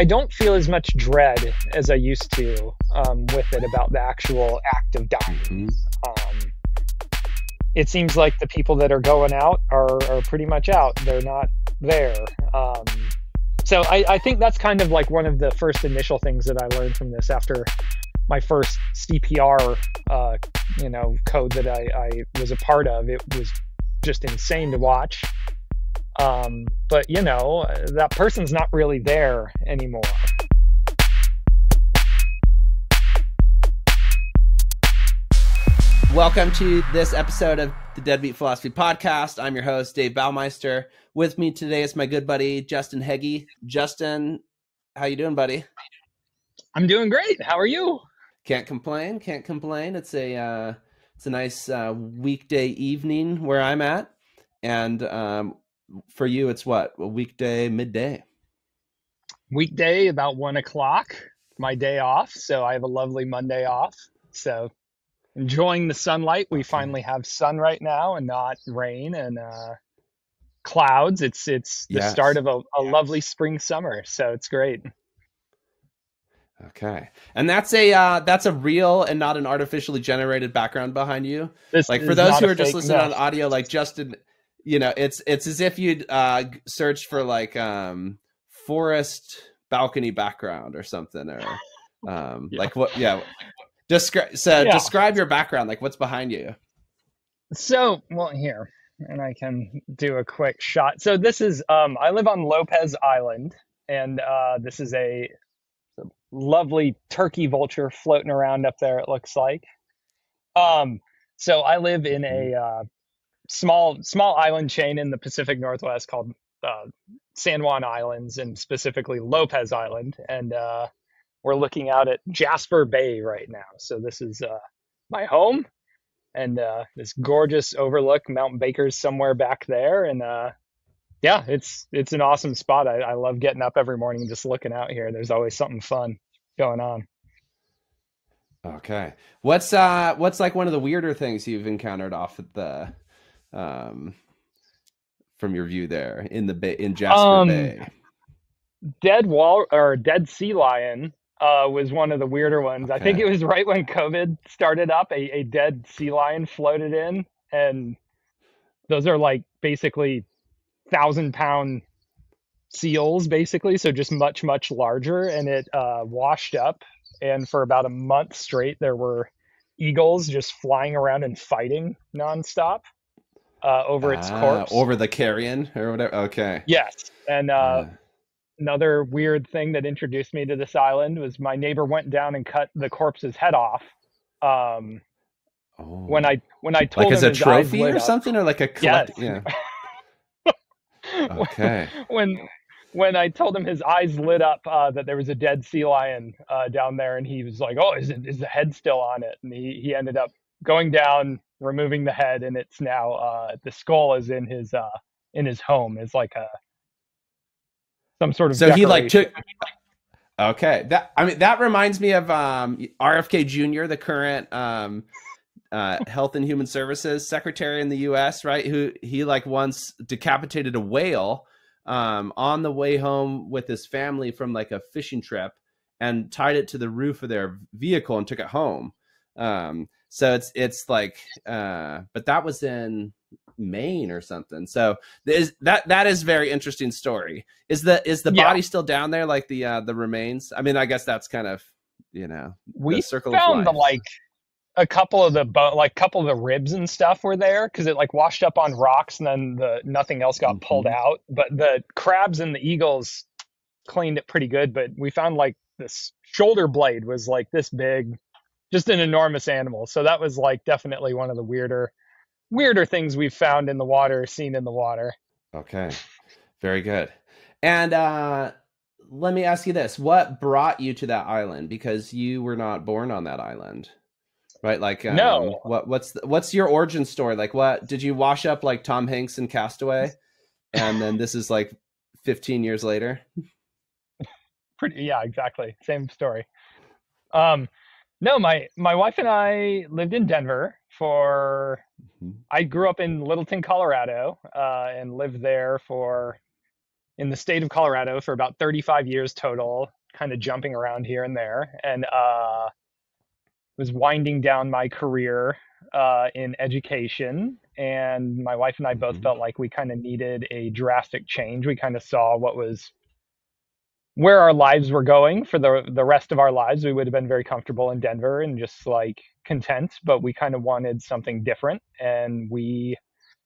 I don't feel as much dread as I used to with it about the actual act of dying. It seems like the people that are going out are pretty much out. They're not there. So I think that's kind of like one of the first initial things that I learned from this after my first CPR, code that I was a part of. It was just insane to watch. But that person's not really there anymore. Welcome to this episode of the Deadbeat Philosophy Podcast. I'm your host, Dave Baumeister. With me today is my good buddy, Justin Hegge. Justin, how you doing, buddy? I'm doing great. How are you? Can't complain. It's a nice weekday evening where I'm at. And for you, it's what? A weekday, midday? Weekday, about 1 o'clock, my day off. So I have a lovely Monday off. So enjoying the sunlight. We finally have sun right now and not rain and clouds. It's the start of a lovely spring summer. So it's great. Okay. And that's a real and not an artificially generated background behind you. Like for those who are just listening on audio, like Justin, it's as if you'd search for like forest balcony background or something, or like what? Yeah. Describe your background. Like what's behind you? So, here, and I can do a quick shot. So this is I live on Lopez Island, and this is a lovely turkey vulture floating around up there, it looks like. So I live in a small island chain in the Pacific Northwest called San Juan Islands, and specifically Lopez Island, and we're looking out at Jasper Bay right now. So this is my home, and this gorgeous overlook. Mount Baker's somewhere back there, and it's an awesome spot. I love getting up every morning and just looking out here. There's always something fun going on. Okay. What's like one of the weirder things you've encountered off at the from your view there in Jasper Bay? Dead sea lion was one of the weirder ones. Okay. I think it was right when COVID started up, a dead sea lion floated in, and those are like basically 1,000-pound seals, basically. So just much, much larger, and it washed up. And for about a month straight, there were eagles just flying around and fighting nonstop over its corpse. Over the carrion or whatever. Okay. Yes. And another weird thing that introduced me to this island was my neighbor went down and cut the corpse's head off. When I told him as a trophy or something, or like a collect. Yes. Yeah. Okay. When I told him his eyes lit up that there was a dead sea lion down there, and he was like, "Oh, is the head still on it?" And he ended up going down, removing the head, and it's now the skull is in his home. It's like some sort of so decoration. He like took. Okay, that reminds me of RFK Jr., the current Health and Human Services Secretary in the U.S., right? Who he like once decapitated a whale on the way home with his family from like a fishing trip, and tied it to the roof of their vehicle and took it home. So it's like, but that was in Maine or something. So that is very interesting story. Is the body still down there, like the remains? I mean, I guess that's kind of, we the circle found of life. A couple of the ribs and stuff were there because it like washed up on rocks, and then nothing else got pulled out. But the crabs and the eagles cleaned it pretty good. But we found like this shoulder blade was like this big, just an enormous animal. So that was like definitely one of the weirder things we've found in the water, seen in the water. Okay, very good. And let me ask you this: what brought you to that island? Because you were not born on that island. Right, like no. What's your origin story? Like, what did you wash up like Tom Hanks in Castaway, and then this is like 15 years later? Yeah, exactly, same story. No, my wife and I lived in Denver for. I grew up in Littleton, Colorado, and lived there for in the state of Colorado for about 35 years total, kind of jumping around here and there, and was winding down my career in education. And my wife and I both Mm-hmm. felt like we kind of needed a drastic change. We kind of saw where our lives were going for the rest of our lives. We would have been very comfortable in Denver and just like content, but we kind of wanted something different. And we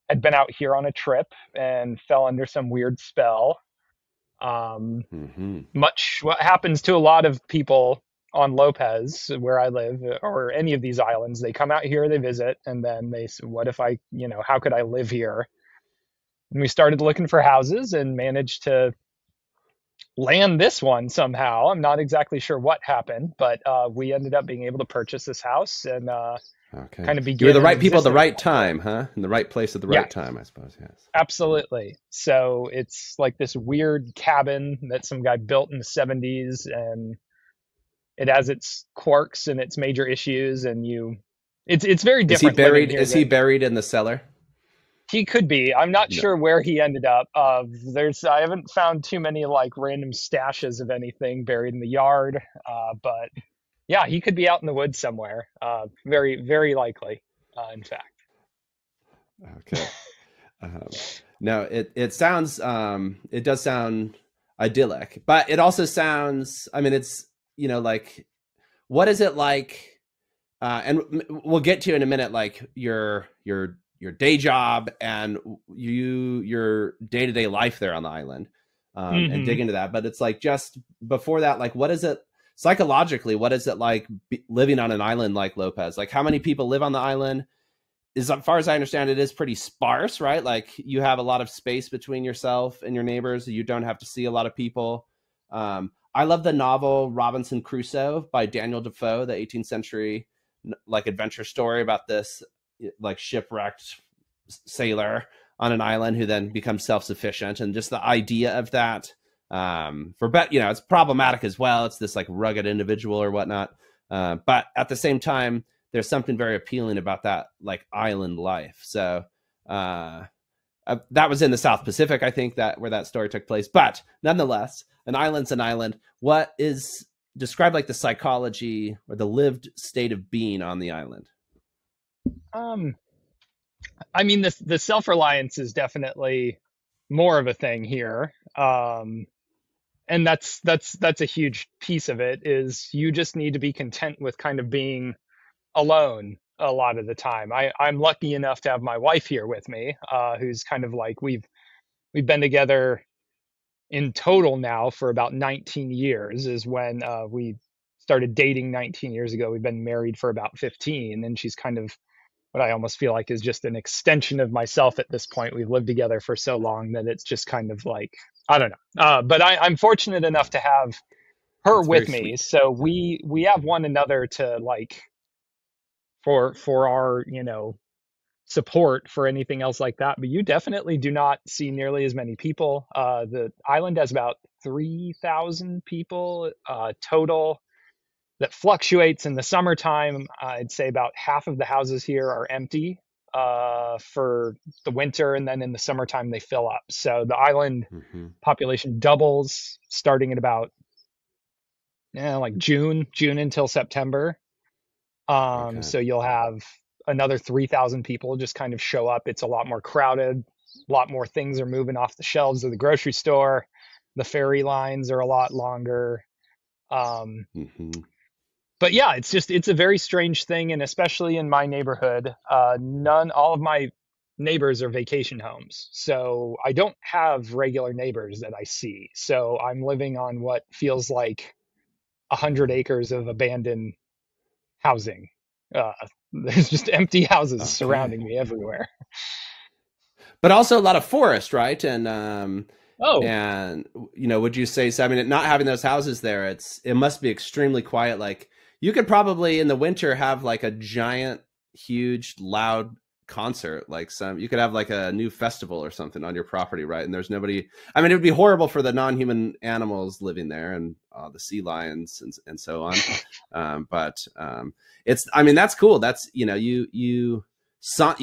had been out here on a trip and fell under some weird spell. Um, Mm-hmm. Much what happens to a lot of people on Lopez, where I live, or any of these islands. They come out here, they visit, and then they say, what if I, how could I live here? And we started looking for houses and managed to land this one somehow. I'm not exactly sure what happened, but we ended up being able to purchase this house and Okay. kind of You were begin the an right people at the existence. right time, huh? In the right place at the Yeah, right time, I suppose. Yes. absolutely. So it's like this weird cabin that some guy built in the 70s, and it has its quirks and its major issues, and it's very Is he different living buried? here Is he than buried in the cellar? he could be. I'm not No. sure where he ended up. I haven't found too many like random stashes of anything buried in the yard, but yeah, he could be out in the woods somewhere. Very, very likely, in fact. Okay. Um, no, it sounds it does sound idyllic, but it also sounds. I mean, it's like what is it like? And we'll get to in a minute, like your day job and your day-to-day life there on the island, and Hmm. dig into that. But it's like just before that, like what is it psychologically? What is it like living on an island like Lopez? Like how many people live on the island? As far as I understand, it is pretty sparse, right? Like you have a lot of space between yourself and your neighbors. You don't have to see a lot of people. I love the novel Robinson Crusoe by Daniel Defoe, the 18th century like adventure story about this like shipwrecked sailor on an island who then becomes self-sufficient, and just the idea of that. It's problematic as well. It's this like rugged individual or whatnot, but at the same time there's something very appealing about that like island life. So that was in the South Pacific, I think, that where that story took place. But nonetheless, an island's an island. What is describe like the psychology or the lived state of being on the island? Um, I mean, the self-reliance is definitely more of a thing here. And that's a huge piece of it is you just need to be content with kind of being alone a lot of the time. I'm lucky enough to have my wife here with me, who's kind of like we've been together in total now for about 19 years is when we started dating 19 years ago. We've been married for about 15, and she's kind of what I almost feel like is just an extension of myself at this point. We've lived together for so long that it's just kind of like, I don't know. But I'm fortunate enough to have her That's very with me. sweet. So we have one another to like for our, support for anything else like that. But you definitely do not see nearly as many people. The island has about 3,000 people total. That fluctuates in the summertime. I'd say about half of the houses here are empty for the winter, and then in the summertime they fill up. So the island Mm-hmm. population doubles starting at about like June until September. Okay. So you'll have another 3,000 people just kind of show up. It's a lot more crowded. A lot more things are moving off the shelves of the grocery store. The ferry lines are a lot longer. Um, Mm-hmm. but yeah, it's a very strange thing, and especially in my neighborhood, all of my neighbors are vacation homes, so I don't have regular neighbors that I see. So I'm living on what feels like 100 acres of abandoned housing. Uh, there's just empty houses Okay. surrounding me everywhere. But also a lot of forest, right? Oh, And would you say so? I mean, not having those houses there, it must be extremely quiet. Like you could probably in the winter have like a giant, huge, loud concert. Like you could have like a new festival or something on your property, right? And there's nobody. I mean, it would be horrible for the non-human animals living there and the sea lions and so on. But it's. I mean, that's cool. That's you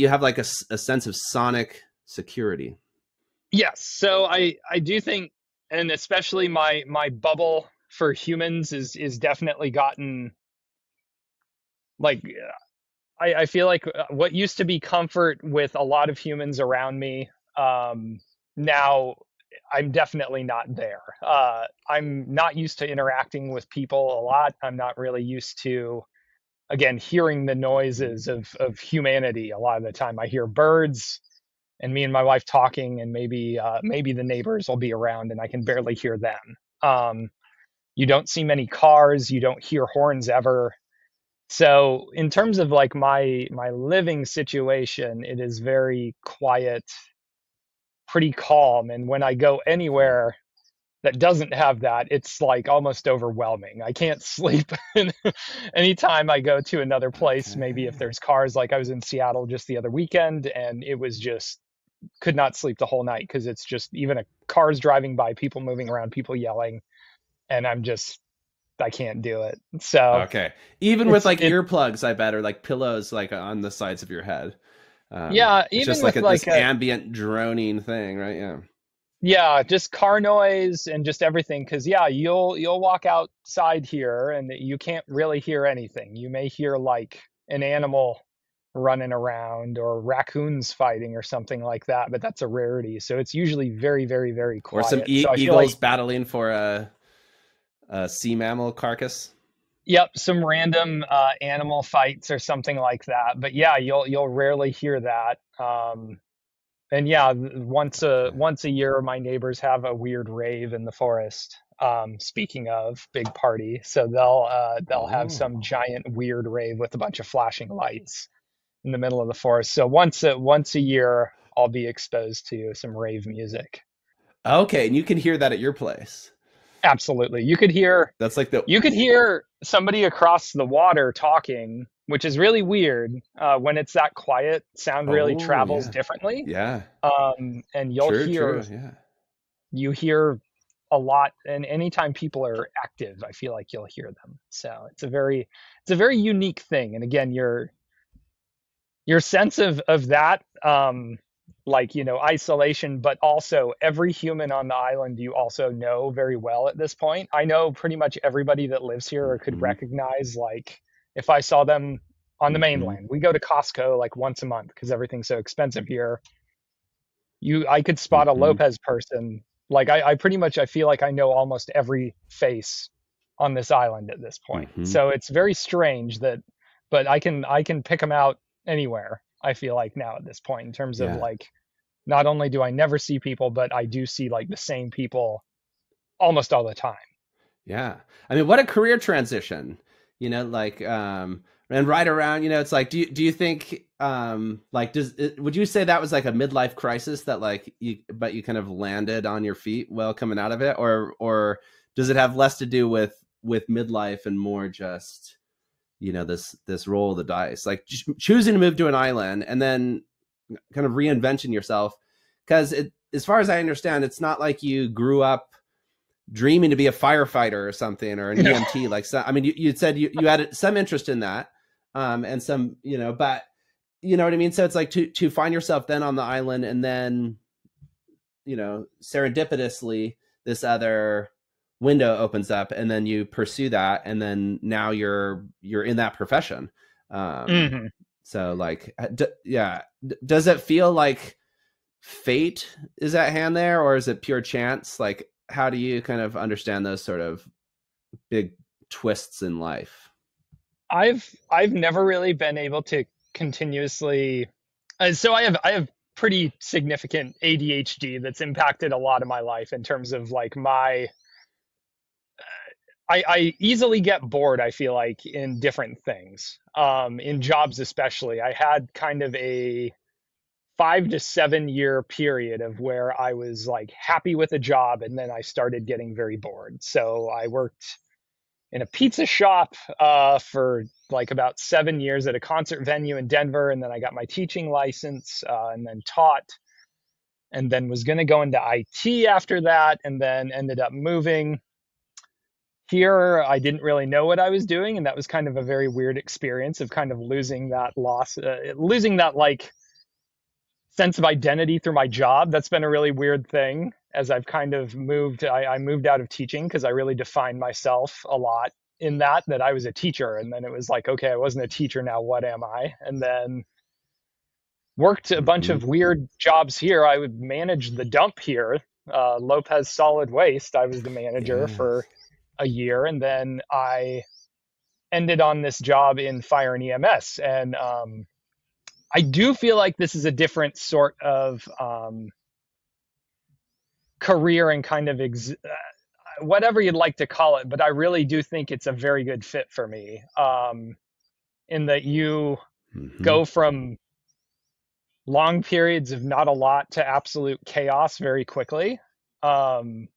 have like a sense of sonic security. Yes, so I do think, and especially my bubble for humans is definitely gotten like I feel like what used to be comfort with a lot of humans around me, now I'm definitely not there. I'm not used to interacting with people a lot. I'm not really used to, again, hearing the noises of humanity a lot of the time. I hear birds and me and my wife talking, and maybe the neighbors will be around, and I can barely hear them. You don't see many cars. You don't hear horns ever. So in terms of like my living situation, it is very quiet, pretty calm. And when I go anywhere that doesn't have that, it's like almost overwhelming. I can't sleep. And anytime I go to another place, maybe if Okay. there's cars, like I was in Seattle just the other weekend, and it was just could not sleep the whole night because it's just even a cars driving by, people moving around, people yelling, and I can't do it. So Okay. Even with it's like it earplugs, I bet, or like pillows like on the sides of your head. yeah, It's even just like with this like a ambient droning thing, right? Yeah. yeah, just car noise and just everything. Because yeah, you'll walk outside here and you can't really hear anything. You may hear like an animal running around or raccoons fighting or something like that, but that's a rarity. So it's usually very, very, very Or some quiet. So I feel like eagles battling for a sea mammal carcass. yep, some random animal fights or something like that. But yeah, you'll rarely hear that. And yeah, once a year, my neighbors have a weird rave in the forest. Speaking of big party, so they'll have some Oh. giant weird rave with a bunch of flashing lights in the middle of the forest. So once a year, I'll be exposed to some rave music. Okay, and you can hear that at your place. Absolutely. You could hear somebody across the water talking, which is really weird. When it's that quiet, sound really Oh travels yeah. differently. Yeah. And True, true. Yeah. you hear a lot, and anytime people are active, I feel like you'll hear them. So it's a very unique thing. And again, your sense of that, like isolation, but also every human on the island you also know very well at this point. I know pretty much everybody that lives here or could Mm-hmm. recognize, like if I saw them on the Mm-hmm. mainland. We go to Costco like once a month because everything's so expensive here. I could spot a Mm-hmm. Lopez person. Like I pretty much I feel like I know almost every face on this island at this point. Mm-hmm. So it's very strange that, but I can pick them out anywhere. I feel like now at this point in terms of Yeah. like, not only do I never see people, but I do see like the same people almost all the time. Yeah. I mean, what a career transition. Like and right around, it's like do you think like would you say that was like a midlife crisis that like you kind of landed on your feet well coming out of it, or does it have less to do with midlife and more just this roll of the dice, like choosing to move to an island and then kind of reinventing yourself? Because as far as I understand, it's not like you grew up dreaming to be a firefighter or something, or an No. EMT. Like, so, I mean, you said you had some interest in that, and some, but you know what I mean. So it's like to find yourself then on the island, and then serendipitously this other window opens up, and then you pursue that, and then now you're in that profession. Um, Hmm. so like, yeah, does it feel like fate is at hand there, or is it pure chance? Like, how do you kind of understand those sort of big twists in life? I've never really been able to continuously. So I have pretty significant ADHD that's impacted a lot of my life in terms of like I easily get bored, I feel like, in different things. In jobs especially. I had kind of a 5 to 7 year period of where I was like happy with a job, and then I started getting very bored. So I worked in a pizza shop for like about 7 years at a concert venue in Denver, and then I got my teaching license, and then taught, and then was going to go into IT after that, and then ended up moving here. I didn't really know what I was doing, and that was kind of a very weird experience of kind of losing that like sense of identity through my job. That's been a really weird thing as I've kind of moved. I moved out of teaching because I really defined myself a lot in that I was a teacher. And then it was like, okay, I wasn't a teacher. Now what am I? And then worked a bunch Mm-hmm. of weird jobs here. I would manage the dump here, Lopez Solid Waste. I was the manager for Yes. a year. And then I ended on this job in fire and EMS. And I do feel like this is a different sort of career and kind of whatever you'd like to call it, but I really do think it's a very good fit for me, in that you Mm-hmm. go from long periods of not a lot to absolute chaos very quickly. Um,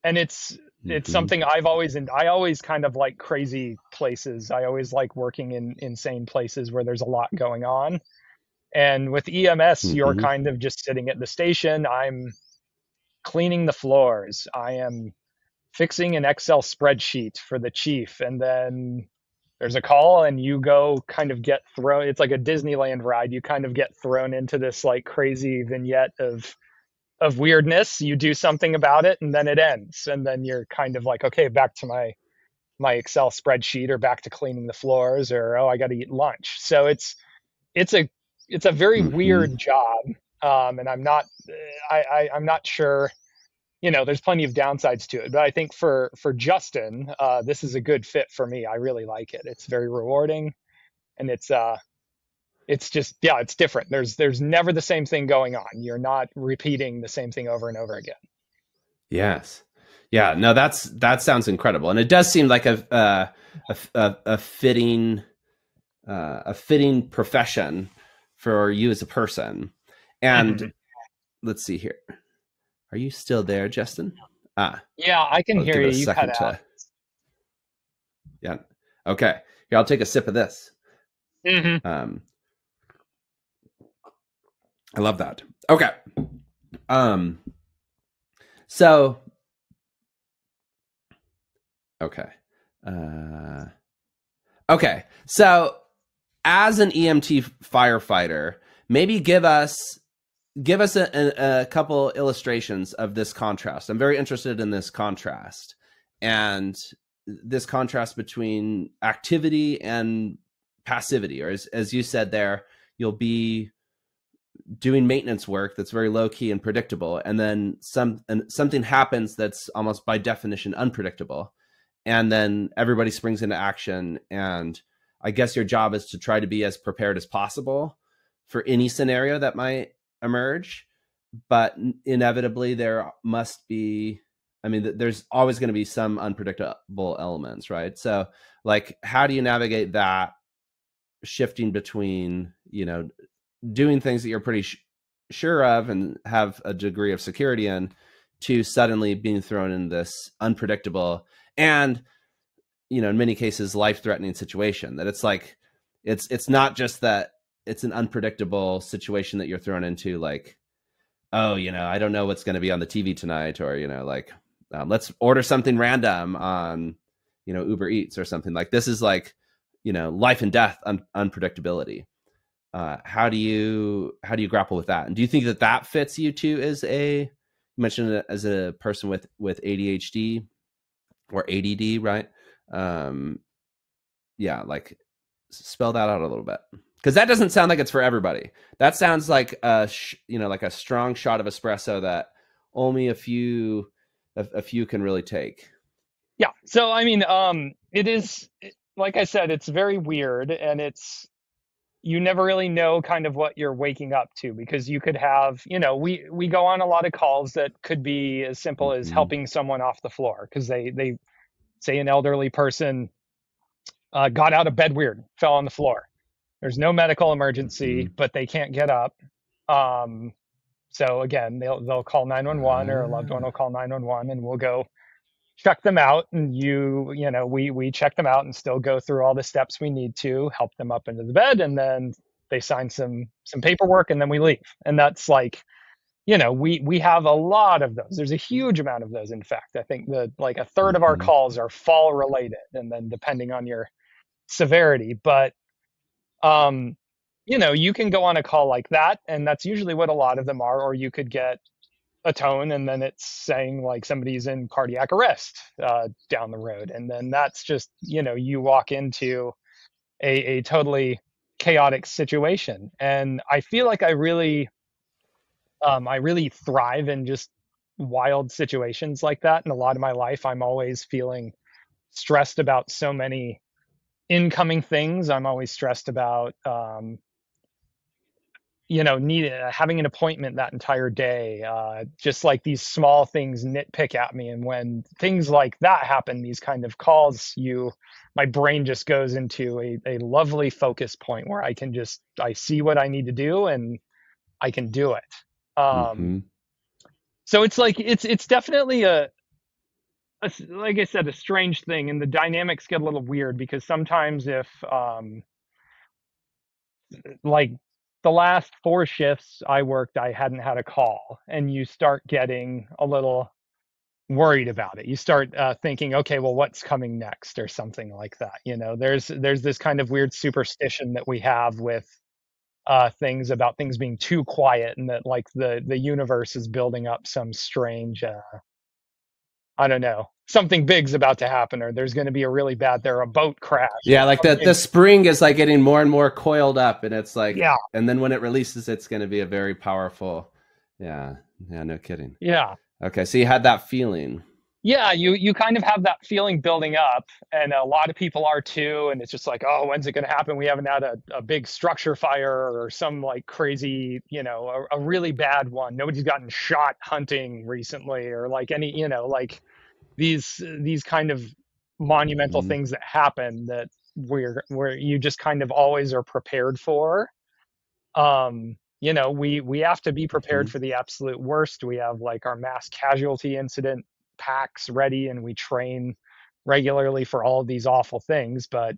and it's Mm-hmm. something I always kind of like crazy places. I always like working in insane places where there's a lot going on. And with EMS, you're Mm-hmm. kind of just sitting at the station. I'm cleaning the floors. I am fixing an Excel spreadsheet for the chief. And then there's a call and you go kind of get thrown. It's like a Disneyland ride. You kind of get thrown into this like crazy vignette of weirdness. You do something about it and then it ends. And then you're kind of like, okay, back to my Excel spreadsheet, or back to cleaning the floors, or oh, I got to eat lunch. So it's a it's a very Mm-hmm. weird job. And I'm not sure, there's plenty of downsides to it, but I think for Justin, this is a good fit for me. I really like it. It's very rewarding, and it's just, yeah, it's different. There's never the same thing going on. You're not repeating the same thing over and over again. Yes. Yeah. No, that sounds incredible, and it does seem like a fitting profession for you as a person. And Mhm. let's see here. Are you still there, Justin? Ah, Yeah, I can I'll hear give it you. a You cut second out. to. Yeah. Okay. Here, I'll take a sip of this. Hmm. Um, I love that. Okay. Um, so okay. Uh, okay. So as an EMT firefighter, maybe give us a couple illustrations of this contrast. I'm very interested in this contrast, and this contrast between activity and passivity, or as you said there, you'll be doing maintenance work that's very low key and predictable, and then something happens that's almost by definition unpredictable, and then everybody springs into action. And I guess your job is to try to be as prepared as possible for any scenario that might emerge. But inevitably there must be, I mean, there's always going to be some unpredictable elements, right? So like, how do you navigate that shifting between, doing things that you're pretty sure of and have a degree of security in, to suddenly being thrown in this unpredictable and, in many cases, life-threatening situation? That it's like, it's not just that it's an unpredictable situation that you're thrown into, like, oh, I don't know what's going to be on the TV tonight, or, like, let's order something random on, Uber Eats or something. Like, this is like, life and death unpredictability. How do you grapple with that? And do you think that fits you too, you mentioned it as a person with ADHD or ADD, right? Um, yeah, like, spell that out a little bit, because that doesn't sound like it's for everybody. That sounds like like a strong shot of espresso that only a few can really take. Yeah. So I mean, like I said, it's very weird, and you never really know kind of what you're waking up to, because you could have, we go on a lot of calls that could be as simple as Mm-hmm. helping someone off the floor because they say an elderly person got out of bed weird, fell on the floor. There's no medical Mm-hmm. emergency, but they can't get up. Um, so again, they'll call 911, or a loved one will Ah. call 911, and we'll go check them out. And we check them out and still go through all the steps we need to help them up into the bed, and then they sign some paperwork, and then we leave. And that's like, we have a lot of those. There's a huge amount of those. In fact, I think that like a third of our Mm-hmm. calls are fall related, and then depending on your severity. But um you can go on a call like that, and that's usually what a lot of them are, or you could get a tone and then it's saying like somebody's in cardiac arrest down the road. And then that's just, you walk into a totally chaotic situation. And I feel like I really thrive in just wild situations like that. And a lot of my life, I'm always feeling stressed about so many incoming things. I'm always stressed about, having an appointment that entire day. Just like these small things nitpick at me. And when things like that happen, these kind of calls, my brain just goes into a lovely focus point where I see what I need to do and I can do it. Mm-hmm. So it's like, it's definitely like I said, a strange thing. And the dynamics get a little weird because sometimes if, like the last 4 shifts I worked, I hadn't had a call, and you start getting a little worried about it. You start thinking, okay, well, what's coming next, or something like that. There's this kind of weird superstition that we have with things about things being too quiet, and that like the universe is building up some strange, I don't know, something big's about to happen, or there's going to be a boat crash. Yeah, like the spring is like getting more and more coiled up, and it's like, yeah. And then when it releases, it's going to be a very powerful, yeah, no kidding. Yeah. Okay, so you had that feeling. Yeah, you kind of have that feeling building up, and a lot of people are too. And it's just like, oh, when's it going to happen? We haven't had a big structure fire or some like crazy, a really bad one. Nobody's gotten shot hunting recently, or like any, like these kind of monumental Mm-hmm. things that happen that where you just kind of always are prepared for. We have to be prepared Mm-hmm. for the absolute worst. We have like our mass casualty incident packs ready, and we train regularly for all of these awful things. But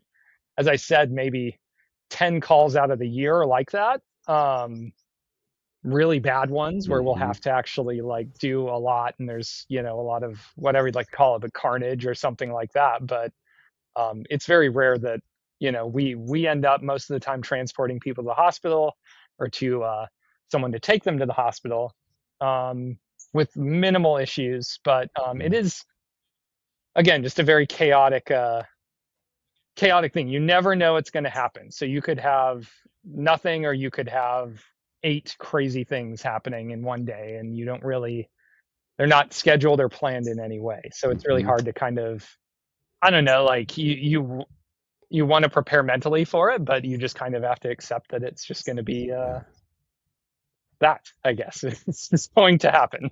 as I said, maybe 10 calls out of the year are like that. Really bad ones where we'll Mm-hmm. have to actually like do a lot, and there's, a lot of whatever you'd like to call it, the carnage or something like that. But it's very rare that, we end up most of the time transporting people to the hospital, or to someone to take them to the hospital, with minimal issues. But it is, again, just a very chaotic thing. You never know what's going to happen. So you could have nothing, or you could have 8 crazy things happening in one day, and they're not scheduled or planned in any way. So it's really hard to kind of, I don't know, like you want to prepare mentally for it, but you just kind of have to accept that it's just going to be that, I guess. It's just going to happen.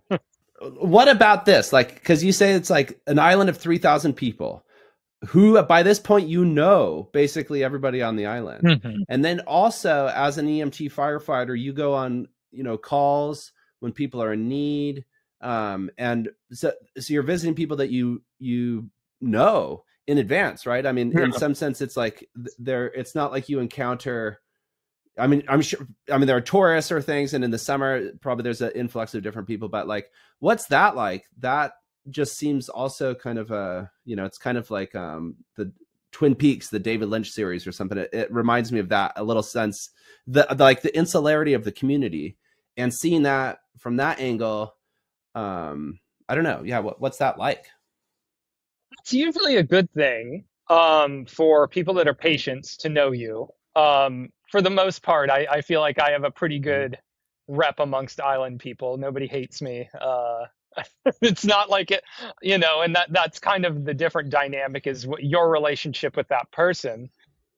What about this? Like, because you say it's like an island of 3,000 people who, by this point, basically everybody on the island. Mm-hmm. And then also, as an EMT firefighter, you go on, calls when people are in need. And so you're visiting people that you know in advance, right? I mean, in some sense, it's like it's not like you encounter, I mean, I'm sure, there are tourists or things, and in the summer, probably there's an influx of different people, but like, what's that like? That just seems also kind of it's kind of like the Twin Peaks, the David Lynch series or something. It reminds me of that, a little sense, like the insularity of the community, and seeing that from that angle. I don't know. Yeah. What's that like? It's usually a good thing for people that are patients to know you. For the most part, I feel like I have a pretty good rep amongst island people. Nobody hates me. It's not like it, and that's kind of the different dynamic, is your relationship with that person.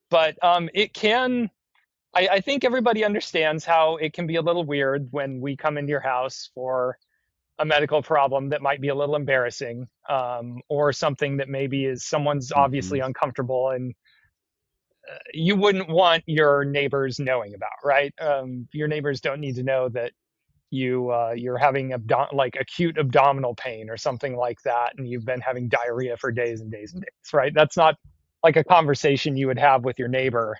But it can, I think everybody understands how it can be a little weird when we come into your house for a medical problem that might be a little embarrassing, or something that maybe is someone's obviously uncomfortable, and you wouldn't want your neighbors knowing about, right? Your neighbors don't need to know that you're having acute abdominal pain or something like that, and you've been having diarrhea for days and days and days, right? That's not like a conversation you would have with your neighbor.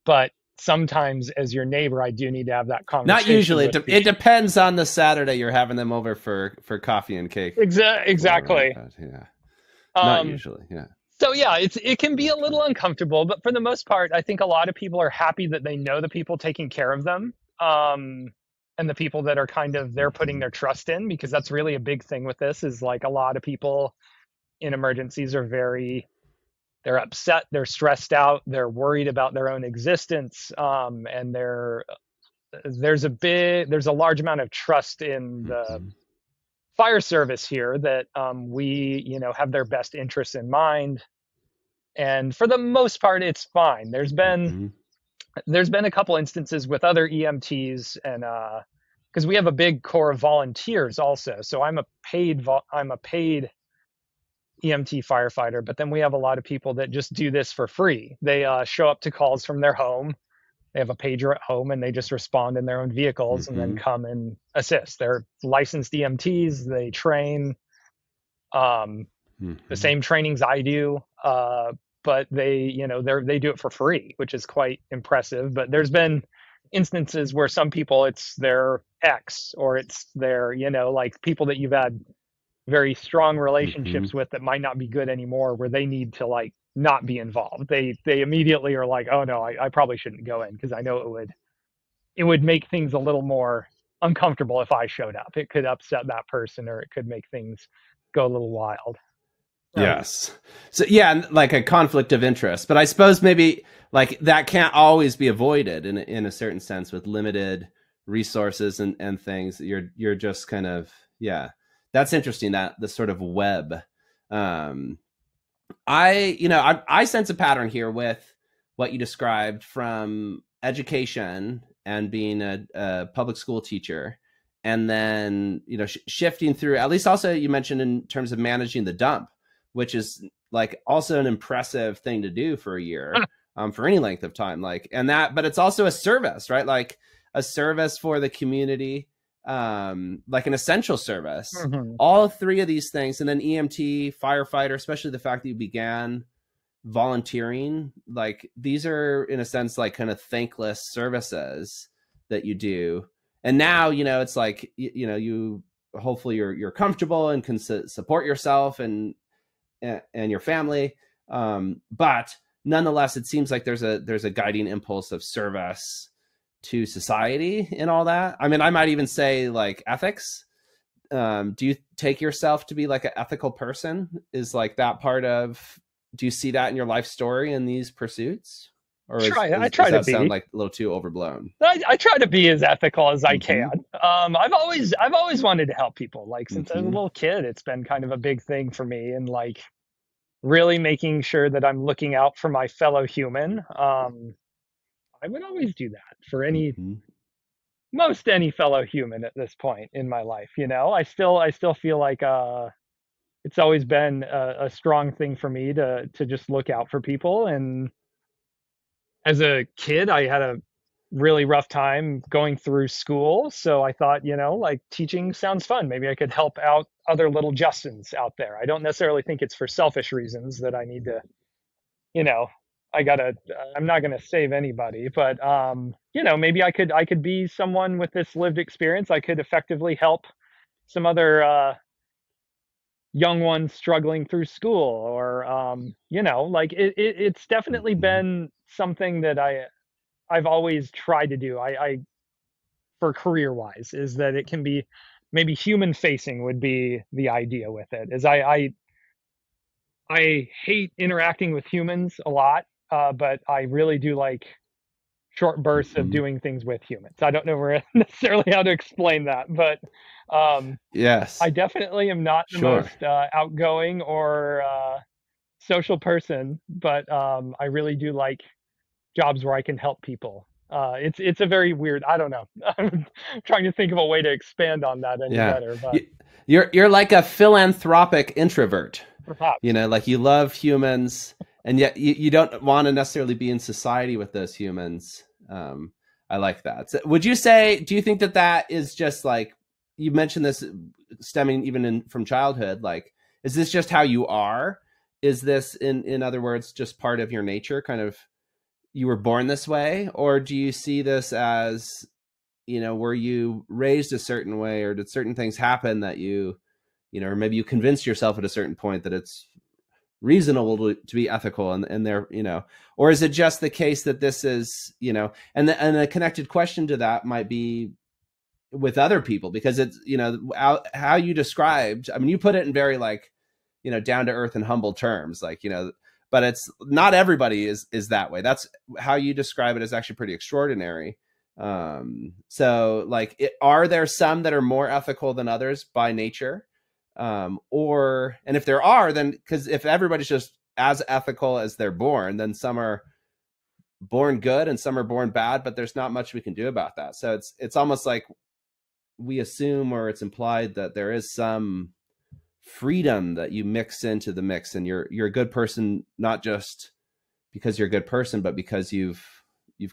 But sometimes, as your neighbor, I do need to have that conversation. Not usually. It depends on the Saturday you're having them over for coffee and cake. Exactly. Like yeah. Not usually. Yeah. So yeah, it can be a little uncomfortable, but for the most part, I think a lot of people are happy that they know the people taking care of them, and the people that are kind of they're putting Mhm. their trust in, because that's really a big thing with this. Is like a lot of people in emergencies are they're upset, they're stressed out, they're worried about their own existence, and there's a large amount of trust in the Mhm. fire service here that we have their best interests in mind, and for the most part it's fine. Mhm. There's been a couple instances with other EMTs, and because we have a big core of volunteers also, so I'm a paid EMT firefighter, but then we have a lot of people that just do this for free. They show up to calls from their home. They have a pager at home and they just respond in their own vehicles and then Mhm. come and assist. They're licensed EMTs. They train the Mhm. same trainings I do, but they do it for free, which is quite impressive. But there's been instances where some people it's their ex or it's their like people that you've had very strong relationships Mhm. with that might not be good anymore, where they need to like not be involved. They immediately are like, oh no, I probably shouldn't go in because I know it would make things a little more uncomfortable if I showed up. It could upset that person or it could make things go a little wild. Yes. So yeah, like a conflict of interest. But I suppose maybe like that can't always be avoided in a certain sense with limited resources and things. You're just kind of yeah. That's interesting that the sort of web. Um I sense a pattern here with what you described from education and being a public school teacher, and then shifting through. At least also you mentioned in terms of managing the dump, which is like also an impressive thing to do for a year, for any length of time. Like and that, but it's also a service, right? Like a service for the community, like an essential service, Mhm. all three of these things, and then EMT, firefighter, especially the fact that you began volunteering, like these are in a sense like kind of thankless services that you do. And now, it's like, you hopefully you're comfortable and can support yourself and your family. But nonetheless, it seems like there's a guiding impulse of service to society and all that. I mean, I might even say like ethics. Do you take yourself to be like an ethical person? Is like that part of, do you see that in your life story in these pursuits? Or I does try to that sound be. like a little too overblown? I try to be as ethical as I can. Mm-hmm. I've always wanted to help people. Like since I was a Mm-hmm. little kid, it's been kind of a big thing for me, and like really making sure that I'm looking out for my fellow human. I would always do that for Mm-hmm. most any fellow human at this point in my life. I still feel like it's always been a strong thing for me to just look out for people. And as a kid, I had a really rough time going through school. So I thought, like teaching sounds fun. Maybe I could help out other little Justins out there. I don't necessarily think it's for selfish reasons that I need to, you know, I'm not gonna save anybody, but maybe I could be someone with this lived experience. I could effectively help some other young ones struggling through school, or like it's definitely Mm-hmm. been something that I've always tried to do. I for career wise is that it can be maybe human facing would be the idea with it. Is I hate interacting with humans a lot, but I really do like short bursts of Mm-hmm. doing things with humans. I don't know necessarily how to explain that, but I Yes. definitely am not the Sure. most outgoing or social person, but I really do like jobs where I can help people. It's a very weird. I don't know. I'm trying to think of a way to expand on that any Yeah. better, but You, you're like a philanthropic introvert. perhaps. Like you love humans, and yet you don't want to necessarily be in society with those humans. I like that. So would you say, do you think that is just like, you mentioned this stemming even from childhood, like, is this just how you are? Is this in other words, just part of your nature, kind of, you were born this way? Or do you see this as, were you raised a certain way, or did certain things happen that or maybe you convinced yourself at a certain point that it's reasonable to be ethical, and they're, or is it just the case that this is, and a connected question to that might be with other people, because it's, how you described, I mean, you put it in very like, down to earth and humble terms, like, but it's not everybody is that way. That's how you describe it is actually pretty extraordinary. So like, are there some that are more ethical than others by nature? And if there are, then, because if everybody's just as ethical as they're born, then some are born good and some are born bad, but there's not much we can do about that. So it's almost like we assume, or it's implied, that there is some freedom that you mix into the mix, and you're a good person, not just because you're a good person, but because you've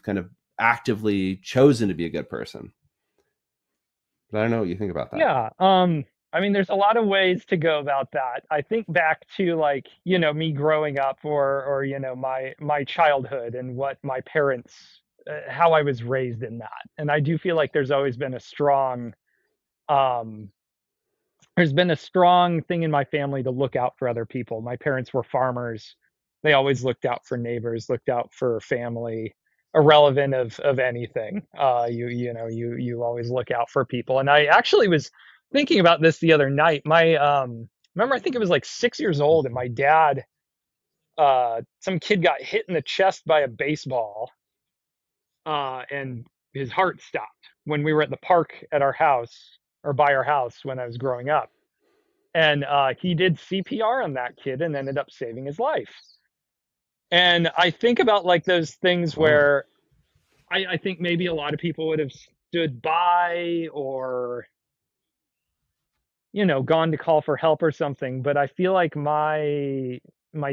kind of actively chosen to be a good person. But I don't know what you think about that. Yeah. I mean, there's a lot of ways to go about that. I think back to like, me growing up, or my childhood, and what my parents, how I was raised in that. And I do feel like there's always been a strong, um, there's been a strong thing in my family to look out for other people. My parents were farmers. They always looked out for neighbors, looked out for family, irrelevant of anything. You always look out for people. And I actually was thinking about this the other night. My remember, I think it was like 6 years old, and my dad, some kid got hit in the chest by a baseball, and his heart stopped when we were at the park at our house, or by our house, when I was growing up. And he did CPR on that kid and ended up saving his life. And I think about like those things where I think maybe a lot of people would have stood by, or gone to call for help or something. But I feel like my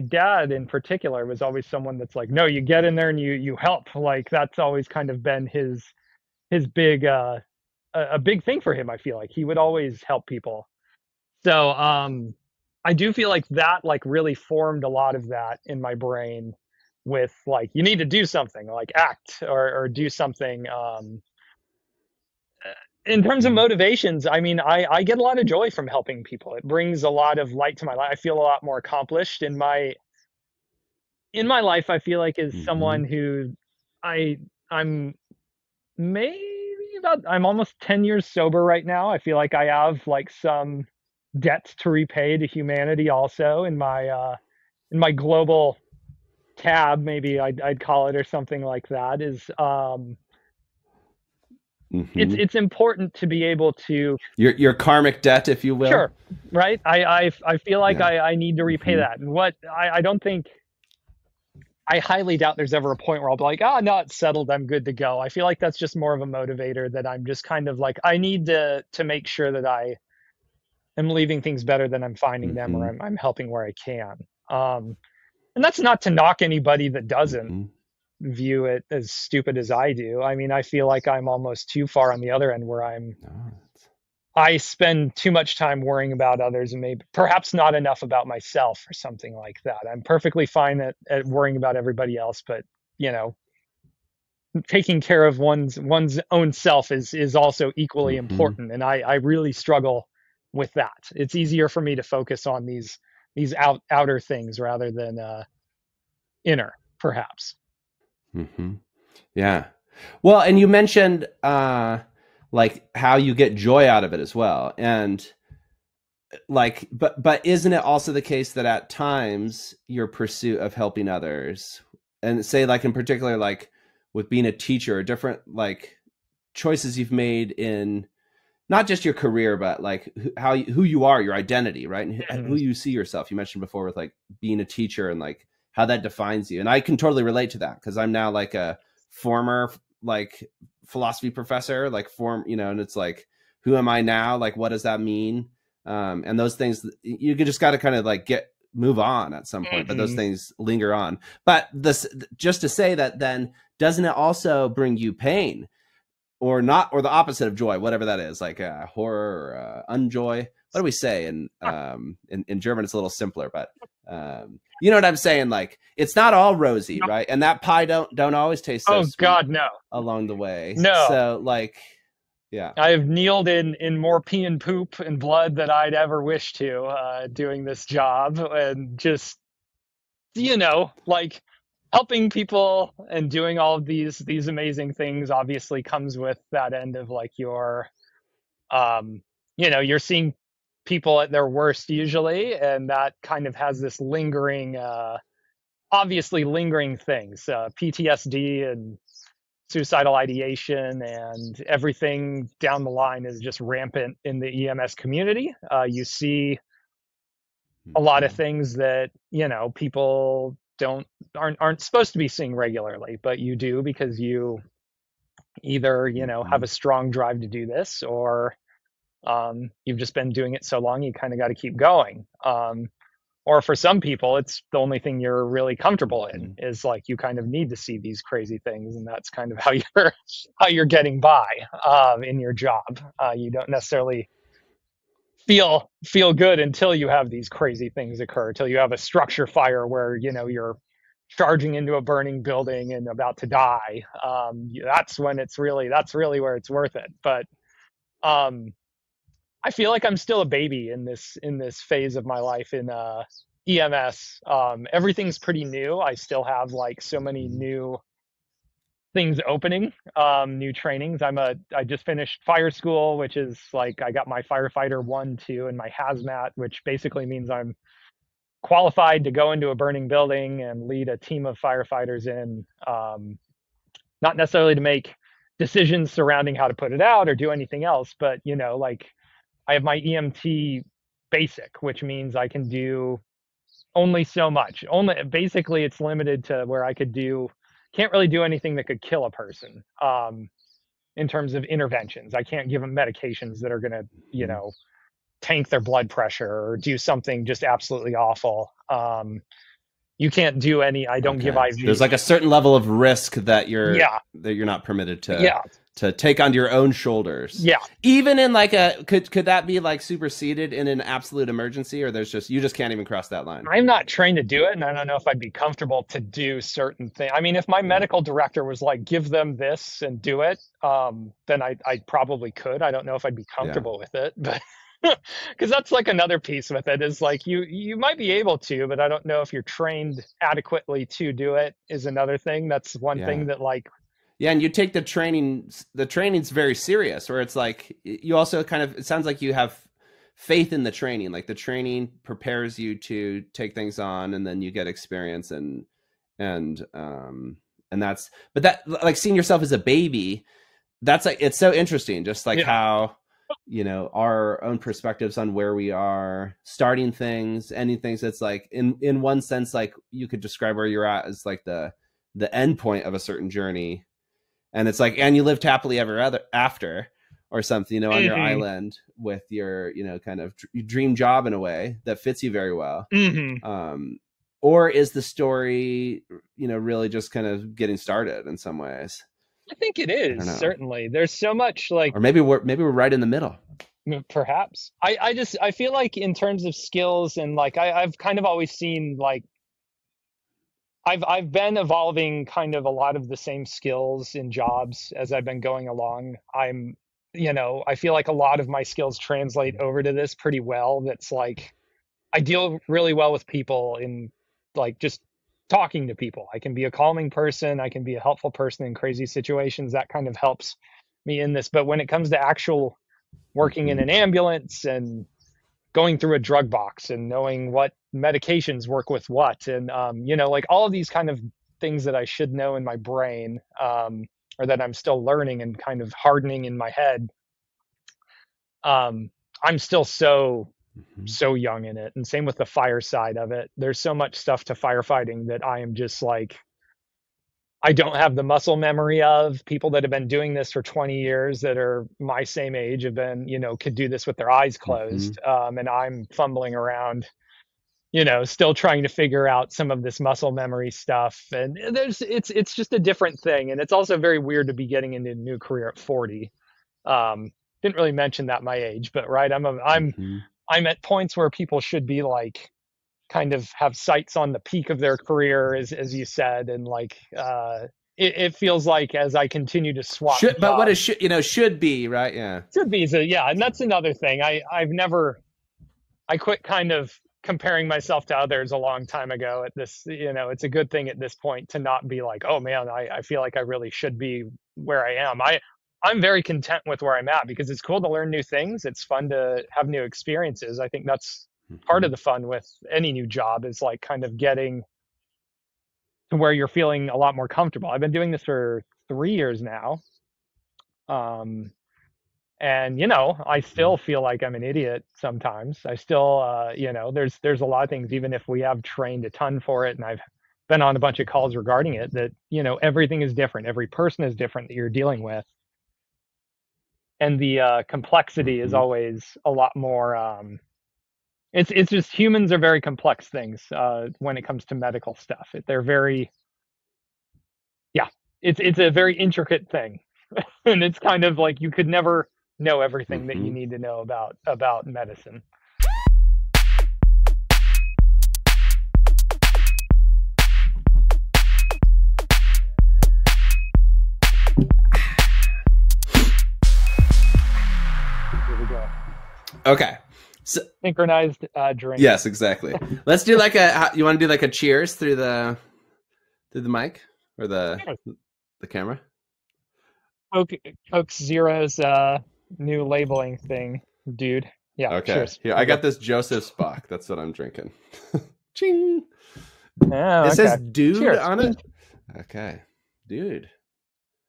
dad in particular was always someone that's like, no, you get in there and you help. Like, that's always kind of been his big a big thing for him. I feel like he would always help people. So I do feel like that like really formed a lot of that in my brain, with like, you need to do something, like act, or do something. In terms of motivations, I mean, I get a lot of joy from helping people. It brings a lot of light to my life. I feel a lot more accomplished in my life. I feel like, as someone who I'm maybe I'm almost 10 years sober right now. I feel like I have like some debt to repay to humanity also, in my global tab, maybe I'd call it, or something like that. Is it's important to be able to, your karmic debt, if you will. sure, right? I feel like I need to repay that. And what I don't think, I highly doubt there's ever a point where I'll be like, no, it's settled, I'm good to go. I feel like that's just more of a motivator, that I'm just kind of like, I need to make sure that I am leaving things better than I'm finding them, or I'm helping where I can. And that's not to knock anybody that doesn't view it as stupid as I do. I mean, I feel like I'm almost too far on the other end, where I spend too much time worrying about others, and maybe perhaps not enough about myself, or something like that. I'm perfectly fine at worrying about everybody else, but taking care of one's own self is also equally important. And I really struggle with that. It's easier for me to focus on these outer things rather than inner, perhaps. Yeah. Well, and you mentioned like how you get joy out of it as well. And like, but isn't it also the case that at times your pursuit of helping others, and say like in particular, like with being a teacher, different like choices you've made in not just your career, but like who you are, your identity, right? And who you see yourself. You mentioned before with like being a teacher, and like how that defines you. And I can totally relate to that, because I'm now like a former like philosophy professor, like and it's like, who am I now? Like, what does that mean? And those things, you just got to kind of like move on at some point, but those things linger on. But this, just to say that, then doesn't it also bring you pain, or not, or the opposite of joy, whatever that is, like horror or unjoy? What do we say in German? It's a little simpler, but you know what I'm saying? Like, it's not all rosy, right? And that pie don't always taste so sweet. God, no. Along the way. No. So like, yeah. I have kneeled in more pee and poop and blood than I'd ever wish to, doing this job. And just, like helping people and doing all of these amazing things obviously comes with that end of like um, you're seeing people at their worst usually, and that kind of has this lingering, obviously lingering things, PTSD and suicidal ideation and everything down the line is just rampant in the EMS community. You see a lot of Mhm. things that, people aren't supposed to be seeing regularly, but you do because you either, have Mhm. a strong drive to do this, or you've just been doing it so long you kind of got to keep going. Or for some people, it's the only thing you're really comfortable in Mhm. is like you kind of need to see these crazy things, and that's kind of how you're getting by in your job. You don't necessarily feel good until you have these crazy things occur, until you have a structure fire where you're charging into a burning building and about to die. That's really where it's worth it. But um, I feel like I'm still a baby in this phase of my life in EMS. Everything's pretty new. I still have like so many Mhm. new things opening, new trainings. I just finished fire school, which is like I got my firefighter 1, 2, and my hazmat, which basically means I'm qualified to go into a burning building and lead a team of firefighters in, not necessarily to make decisions surrounding how to put it out or do anything else, but like I have my EMT basic, which means I can do only so much. Only basically it's limited to where I can't really do anything that could kill a person. In terms of interventions, I can't give them medications that are going to, Mhm. tank their blood pressure or do something just absolutely awful. You can't do any. I don't give Okay. There's IV. like a certain level of risk that Yeah, you're not permitted yeah, to take onto your own shoulders. yeah. Even in like a could that be like superseded in an absolute emergency, or there's just you just can't even cross that line. I'm not trained to do it, and I don't know if I'd be comfortable to do certain things. I mean, if my Yeah. medical director was like, "Give them this and do it," then I probably could. I don't know if I'd be Yeah. comfortable with it, but because that's like another piece with it is like you might be able to, but I don't know if you're trained adequately to do it. Is another thing. That's one Yeah. thing that like Yeah, and you take the training's very serious, where it's like you also kind of it sounds like you have faith in the training. Like the training prepares you to take things on, and then you get experience and and that's but that like seeing yourself as a baby, that's like it's so interesting, just like yeah. how our own perspectives on where we are starting things, ending things. That's like in one sense, like you could describe where you're at as like the end point of a certain journey, and it's like and you lived happily ever after or something, on your Hmm. island with your kind of dream job in a way that fits you very well. Hmm. um or is the story really just kind of getting started in some ways? I think it I don't is know. certainly. There's so much like Or maybe we're right in the middle. perhaps. I feel like in terms of skills and like I've kind of always seen like I've been evolving kind of a lot of the same skills in jobs as I've been going along. I feel like a lot of my skills translate over to this pretty well. That's like I deal really well with people in like just talking to people. I can be a calming person, I can be a helpful person in crazy situations. That kind of helps me in this. But when it comes to actual working in Hmm. an ambulance and going through a drug box and knowing what medications work with what and like all of these kind of things that I should know in my brain, or that I'm still learning and kind of hardening in my head. I'm still Hmm. so young in it, and same with the fire side of it. There's so much stuff to firefighting that I am just like I don't have the muscle memory of people that have been doing this for 20 years that are my same age, have been, could do this with their eyes Hmm. closed. And I'm fumbling around, still trying to figure out some of this muscle memory stuff. And it's just a different thing. And it's also very weird to be getting into a new career at 40. Didn't really mention that my age, but right. Hmm. I'm at points where people should be like, kind of have sights on the peak of their career, as you said, and like it feels like as I continue to swap But what is jobs, should be right? Yeah. should be so yeah, and that's another thing. I quit kind of. comparing myself to others a long time ago at this, it's a good thing at this point to not be like, oh man, I feel like I really should be where I am. I'm very content with where I'm at because it's cool to learn new things. It's fun to have new experiences. I think that's part of the fun with any new job is like kind of getting to where you're feeling a lot more comfortable. I've been doing this for 3 years now. Um, and I still feel like I'm an idiot sometimes. I still there's a lot of things, even if we have trained a ton for it and I've been on a bunch of calls regarding it, that everything is different, every person is different that you're dealing with, and the complexity is always a lot more. It's just humans are very complex things when it comes to medical stuff. They're very, yeah, it's a very intricate thing. And it's kind of like you could never know everything that you need to know about medicine. Here we go. Okay. So, synchronized drink. Yes, exactly. Let's do like you want to do like a cheers through the mic or the camera? Coke Zero's new labeling thing, dude. Yeah. Okay. Cheers. Here, I got this Joseph Spock. That's what I'm drinking. Ching. Oh, it says dude cheers. On it. Okay, dude.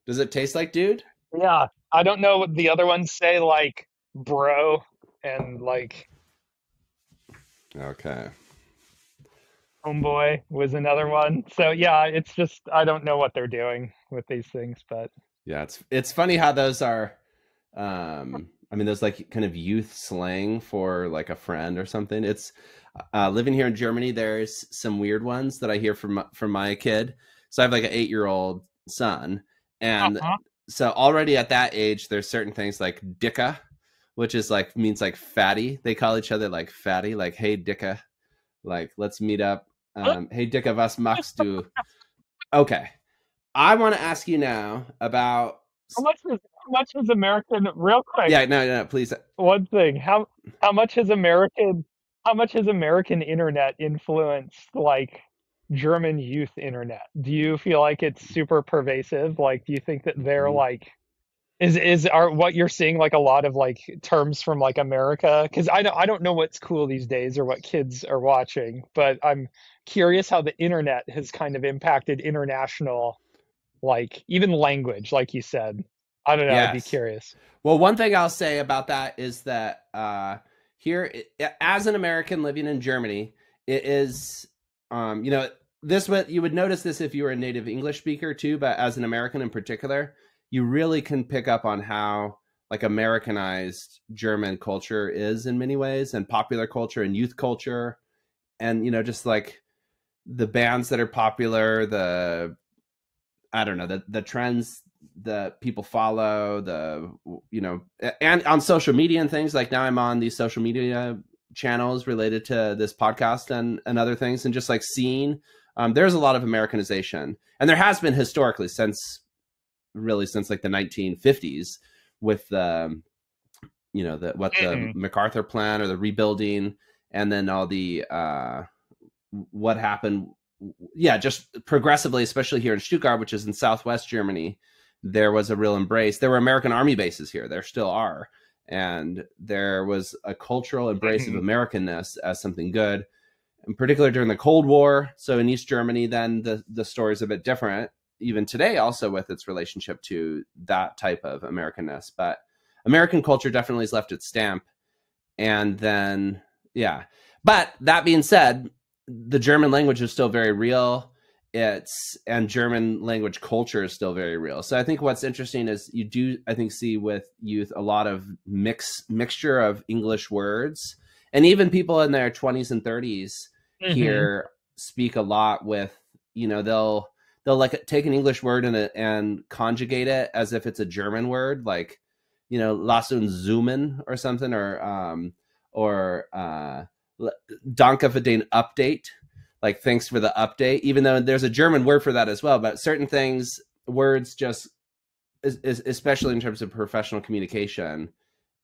Does it taste like dude? Yeah. I don't know what the other ones say, like bro and like. Okay. Homeboy was another one. So yeah, it's just I don't know what they're doing with these things, but yeah, it's funny how those are. I mean, those like kind of youth slang for like a friend or something. It's living here in Germany. There's some weird ones that I hear from my kid. So I have like an 8-year-old son, and so already at that age, there's certain things like dicka, which is like means like fatty. They call each other like fatty, like hey dicka, like let's meet up. Hey dicka, was machst du? Okay, I want to ask you now about how much is American, real quick. Yeah, no, please. One thing, how much has American internet influenced like German youth internet? Do you feel like it's super pervasive? Like, do you think that they're like are what you're seeing like a lot of like terms from like America? Because I don't know what's cool these days or what kids are watching, but I'm curious how the internet has kind of impacted international, like even language, like you said. I don't know. Yes. I'd be curious. Well, one thing I'll say about that is that here, as an American living in Germany, it is, this you would notice this if you were a native English speaker too, but as an American in particular, you really can pick up on how like Americanized German culture is in many ways, and popular culture and youth culture, and just like the bands that are popular, the trends that people follow, and on social media and things. Like now I'm on these social media channels related to this podcast and other things, and just like seeing there's a lot of Americanization, and there has been historically since like the 1950s with the MacArthur plan or the rebuilding, and then all the what happened. Yeah, just progressively, especially here in Stuttgart, which is in Southwest Germany, there was a real embrace. There were American army bases here. There still are. And there was a cultural embrace of Americanness as something good, in particular during the Cold War. So in East Germany, then the story is a bit different, even today also with its relationship to that type of Americanness. But American culture definitely has left its stamp. And then, yeah. But that being said, the German language is still very real. And German language culture is still very real. So I think what's interesting is you do, I think, see with youth a lot of mixture of English words, and even people in their 20s and 30s here speak a lot with, they'll like take an English word and conjugate it as if it's a German word, like, lass uns zoomen or something, or danke für den Update. Like, thanks for the update, even though there's a German word for that as well. But certain things, words just, especially in terms of professional communication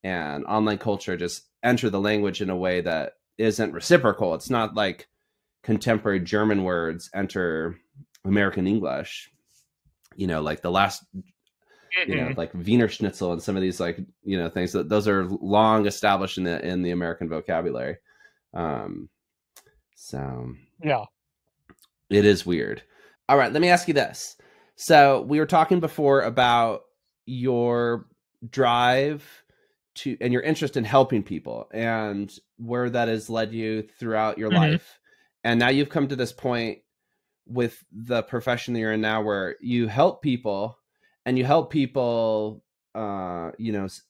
and online culture, just enter the language in a way that isn't reciprocal. It's not like contemporary German words enter American English. Like the last, Mhm. like Wiener Schnitzel and some of these like things that those are long established in the American vocabulary. Um, so Yeah. it is weird. All right, let me ask you this. So we were talking before about your drive to and your interest in helping people and where that has led you throughout your Mhm. life. And now you've come to this point with the profession that you're in now where you help people and you help people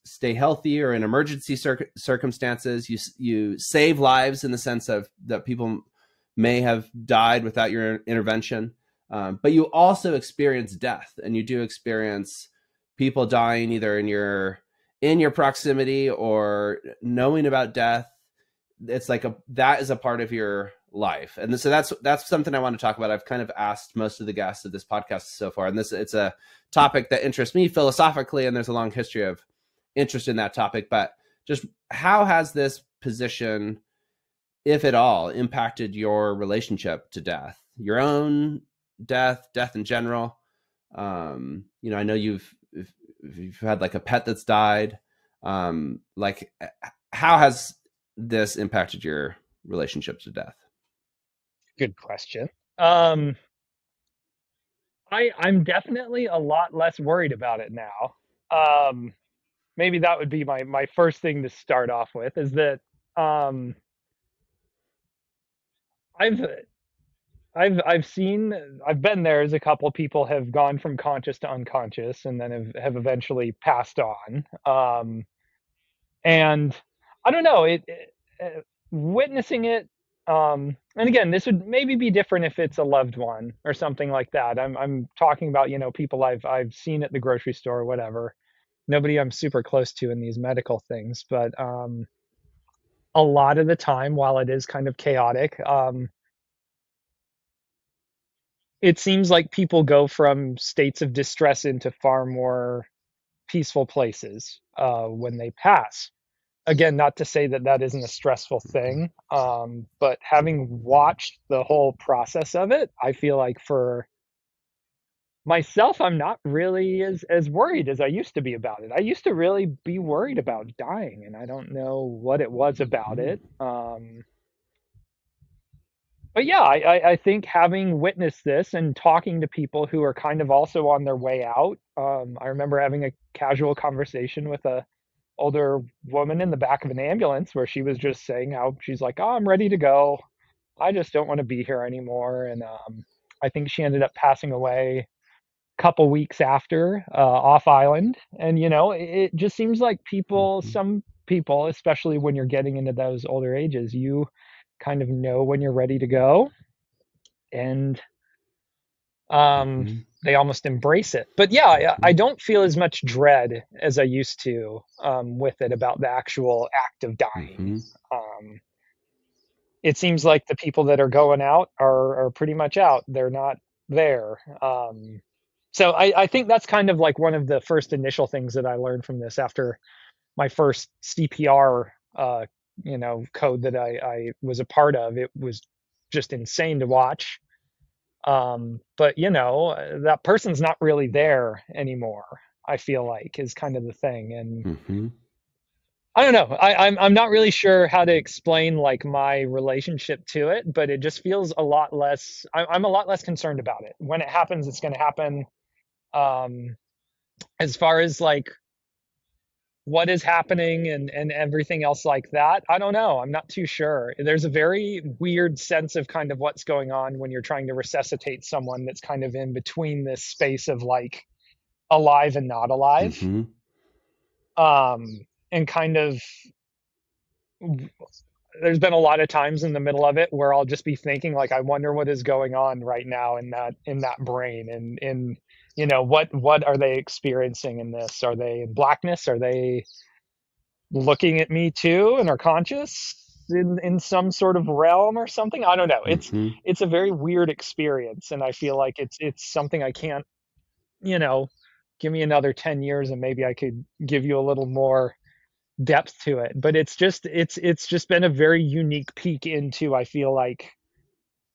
stay healthy or in emergency circumstances. You save lives in the sense of that people may have died without your intervention, but you also experience death, and you do experience people dying either in your proximity or knowing about death. It's like that is a part of your life, and so that's something I want to talk about. I've kind of asked most of the guests of this podcast so far, and it's a topic that interests me philosophically, and there's a long history of interest in that topic. But just how has this position, if at all, impacted your relationship to death, your own death in general? I know you've had like a pet that's died. Like, how has this impacted your relationship to death? Good question. Um, I'm definitely a lot less worried about it now. Um, Maybe that would be my first thing to start off with is that um, I've I've been there as a couple people have gone from conscious to unconscious and then have eventually passed on. And I don't know witnessing it. And again, this would maybe be different if it's a loved one or something like that. I'm talking about people I've seen at the grocery store or whatever. Nobody I'm super close to in these medical things, but a lot of the time, while it is kind of chaotic, it seems like people go from states of distress into far more peaceful places when they pass. Again, not to say that that isn't a stressful thing, but having watched the whole process of it, I feel like for myself, I'm not really as worried as I used to be about it. I used to really be worried about dying, and I don't know what it was about Mm-hmm. it. But yeah, I think having witnessed this and talking to people who are kind of also on their way out, I remember having a casual conversation with a older woman in the back of an ambulance where she was just saying how she's like, "Oh, I'm ready to go. I just don't want to be here anymore." And I think she ended up passing away a couple weeks after off island. And it just seems like Mm-hmm. some people, especially when you're getting into those older ages, you kind of know when you're ready to go, and um, Mm-hmm. they almost embrace it. But yeah, I Mm-hmm. don't feel as much dread as I used to with it about the actual act of dying. Mm-hmm. Um, it seems like the people that are going out are pretty much out. They're not there. So I think that's kind of like one of the first initial things that I learned from this after my first CPR, code that I was a part of. It was just insane to watch. But that person's not really there anymore. I feel like is kind of the thing, and Mm-hmm. I don't know. I'm not really sure how to explain like my relationship to it, but it just feels a lot less. I'm a lot less concerned about it. When it happens, it's going to happen. Um, as far as like what is happening and everything else like that, I don't know. I'm not too sure. There's a very weird sense of kind of what's going on when you're trying to resuscitate someone that's kind of in between this space of like alive and not alive. Mm-hmm. And kind of there's been a lot of times in the middle of it where I'll just be thinking like I wonder what is going on right now in that brain, and in what are they experiencing in this? Are they in blackness? Are they looking at me too and are conscious in some sort of realm or something? I don't know. Mm-hmm. It's a very weird experience, and I feel like it's something I can't, you know, give me another 10 years and maybe I could give you a little more depth to it, but it's just been a very unique peek into, I feel like,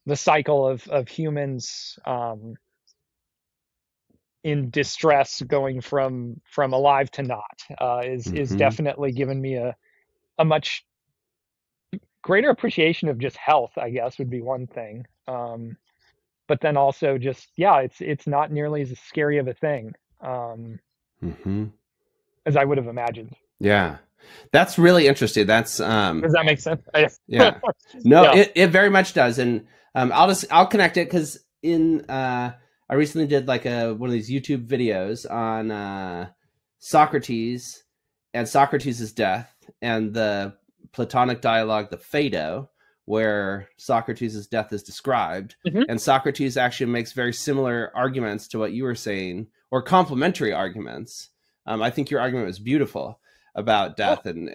the cycle of humans in distress going from alive to not is Hmm. definitely given me a much greater appreciation of just health, I guess, would be one thing. But then also just, yeah, it's not nearly as scary of a thing um, Hmm. as I would have imagined. Yeah, that's really interesting. That's Does that make sense? yeah. No, Yeah. it very much does, and I'll connect it because in I recently did like a one of these YouTube videos on Socrates and Socrates' death and the Platonic dialogue, the Phaedo, where Socrates' death is described, Hmm. and Socrates actually makes very similar arguments to what you were saying, or complementary arguments. I think your argument was beautiful about Oh, death and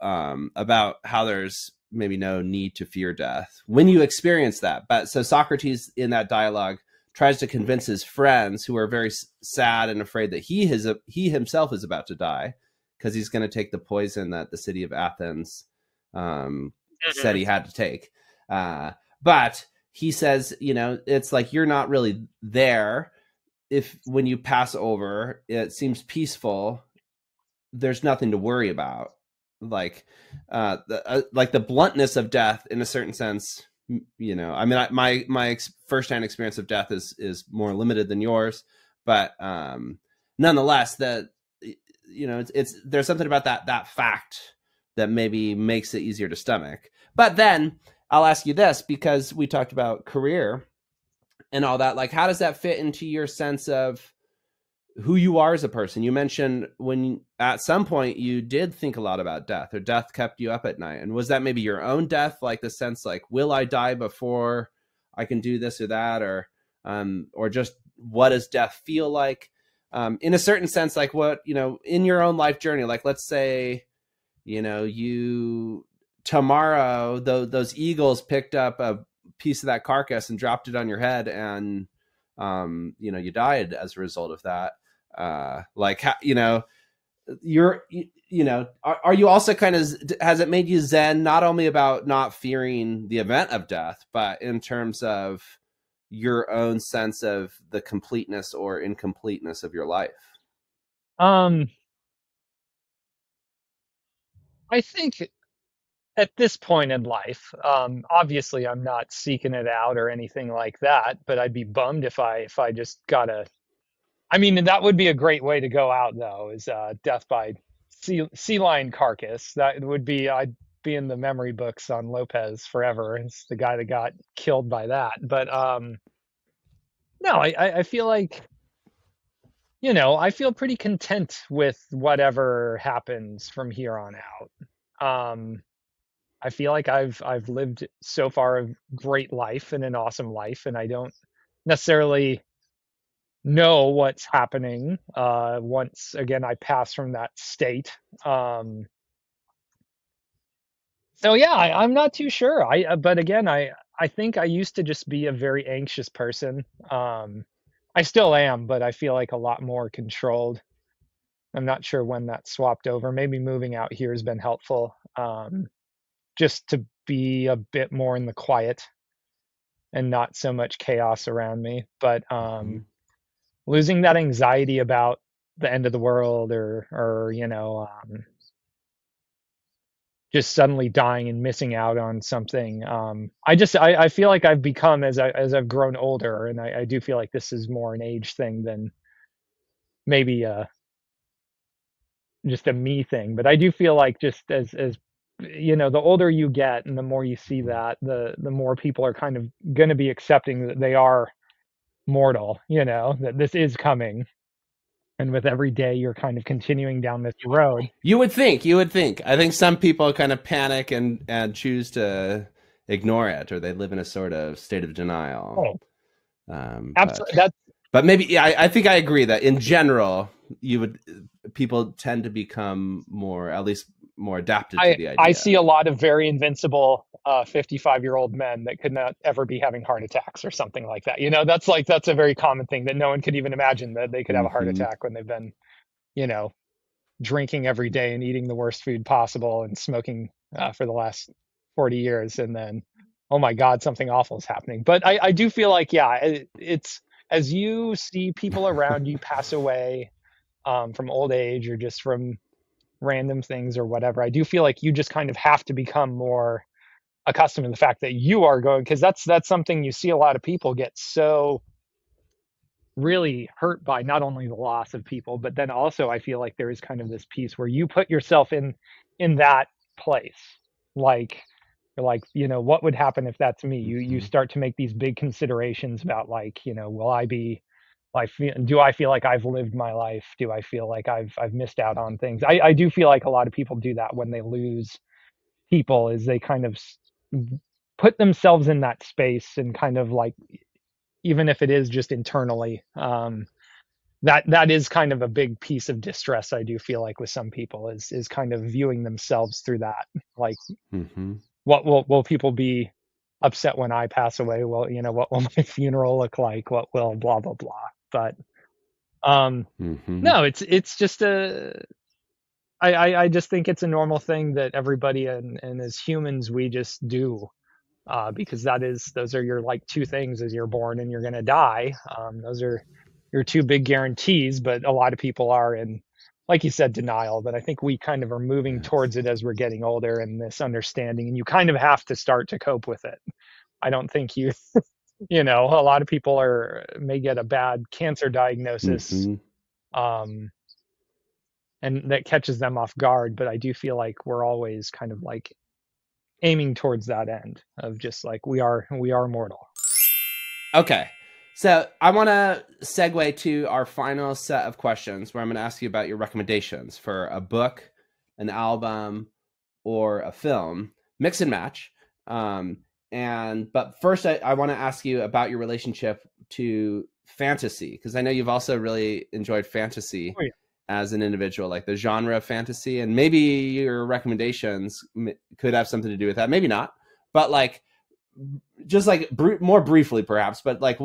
about how there's maybe no need to fear death when you experience that. But so Socrates in that dialogue tries to convince his friends who are very sad and afraid that he himself is about to die because he's going to take the poison that the city of Athens said mhm. he had to take. But he says, you know, it's like you're not really there. If when you pass over, it seems peaceful, there's nothing to worry about. Like the bluntness of death in a certain sense, you know, I mean, my firsthand experience of death is more limited than yours, but nonetheless, that, you know, it's there's something about that fact that maybe makes it easier to stomach. But then I'll ask you this, because we talked about career and all that, like how does that fit into your sense of who you are as a person? You mentioned when at some point you did think a lot about death, or death kept you up at night. And was that maybe your own death, like the sense like, will I die before I can do this or that, or just what does death feel like? In a certain sense, like what, you know, in your own life journey, like let's say, you know, you tomorrow, those eagles picked up a piece of that carcass and dropped it on your head, and you know, you died as a result of that. Like, you know, you know, are you also kind of, has it made you zen not only about not fearing the event of death, but in terms of your own sense of the completeness or incompleteness of your life? Um, I think at this point in life, obviously I'm not seeking it out or anything like that, but I'd be bummed if I just got a. I mean, that would be a great way to go out, though, is death by sea lion carcass. That would be, I'd be in the memory books on Lopez forever. It's the guy that got killed by that. But no, I feel like, you know, I feel pretty content with whatever happens from here on out. Um, I feel like I've lived so far a great life and an awesome life, and I don't necessarily know what's happening once again I pass from that state. Um, so yeah, I'm not too sure. But again, I think I used to just be a very anxious person. I still am, but I feel like a lot more controlled. I'm not sure when that swapped over. Maybe moving out here has been helpful, just to be a bit more in the quiet and not so much chaos around me. But Mhm. losing that anxiety about the end of the world, or you know, just suddenly dying and missing out on something. I feel like I've become, as I've grown older, and I do feel like this is more an age thing than maybe just a me thing. But I do feel like, just as you know, the older you get and the more you see that, the more people are kind of going to be accepting that they are mortal, you know, that this is coming. And with every day, you're kind of continuing down this road. You would think. I think some people kind of panic and choose to ignore it, or they live in a sort of state of denial. Oh, Um, but absolutely. That's but maybe, yeah, I think I agree that in general, you would people tend to become more, at least more adapted to the I idea. see a lot of very invincible 55-year-old men that could not ever be having heart attacks or something like that. You know, that's a very common thing that no one could even imagine, that they could have a heart Hmm. attack when they've been, you know, drinking every day and eating the worst food possible and smoking for the last 40 years. And then, oh my God, something awful is happening. But I do feel like, yeah, it's as you see people around you pass away from old age or just from random things or whatever, I do feel like you just kind of have to become more accustomed to the fact that you are going, because that's something you see a lot of people get so really hurt by, not only the loss of people, but then also I feel like there is kind of this piece where you put yourself in that place. Like you're like, what would happen if that's me? You start to make these big considerations about like, will I be do I feel like I've lived my life? Do I feel like I've missed out on things? I do feel like a lot of people do that when they lose people, is they kind of put themselves in that space and kind of like, even if it is just internally, that is kind of a big piece of distress. I do feel like with some people is kind of viewing themselves through that. Like, what will people be upset when I pass away? Well, what will my funeral look like? What will blah blah blah. But no, it's just I just think it's a normal thing that everybody and as humans we just do. Because those are your like two things: as you're born and you're going to die. Those are your two big guarantees, but a lot of people are in, like you said, denial. But I think we kind of are moving towards it as we're getting older, and this understanding, and you kind of have to start to cope with it. I don't think a lot of people may get a bad cancer diagnosis, and that catches them off guard. But I do feel like we're always kind of like aiming towards that end of just like we are mortal. Okay. So I want to segue to our final set of questions where I'm going to ask you about your recommendations for a book, an album, or a film. Mix and match. But first I want to ask you about your relationship to fantasy, because I know you've also really enjoyed fantasy as an individual, like the genre of fantasy, and maybe your recommendations could have something to do with that. Maybe not, but like, just like more briefly perhaps, but like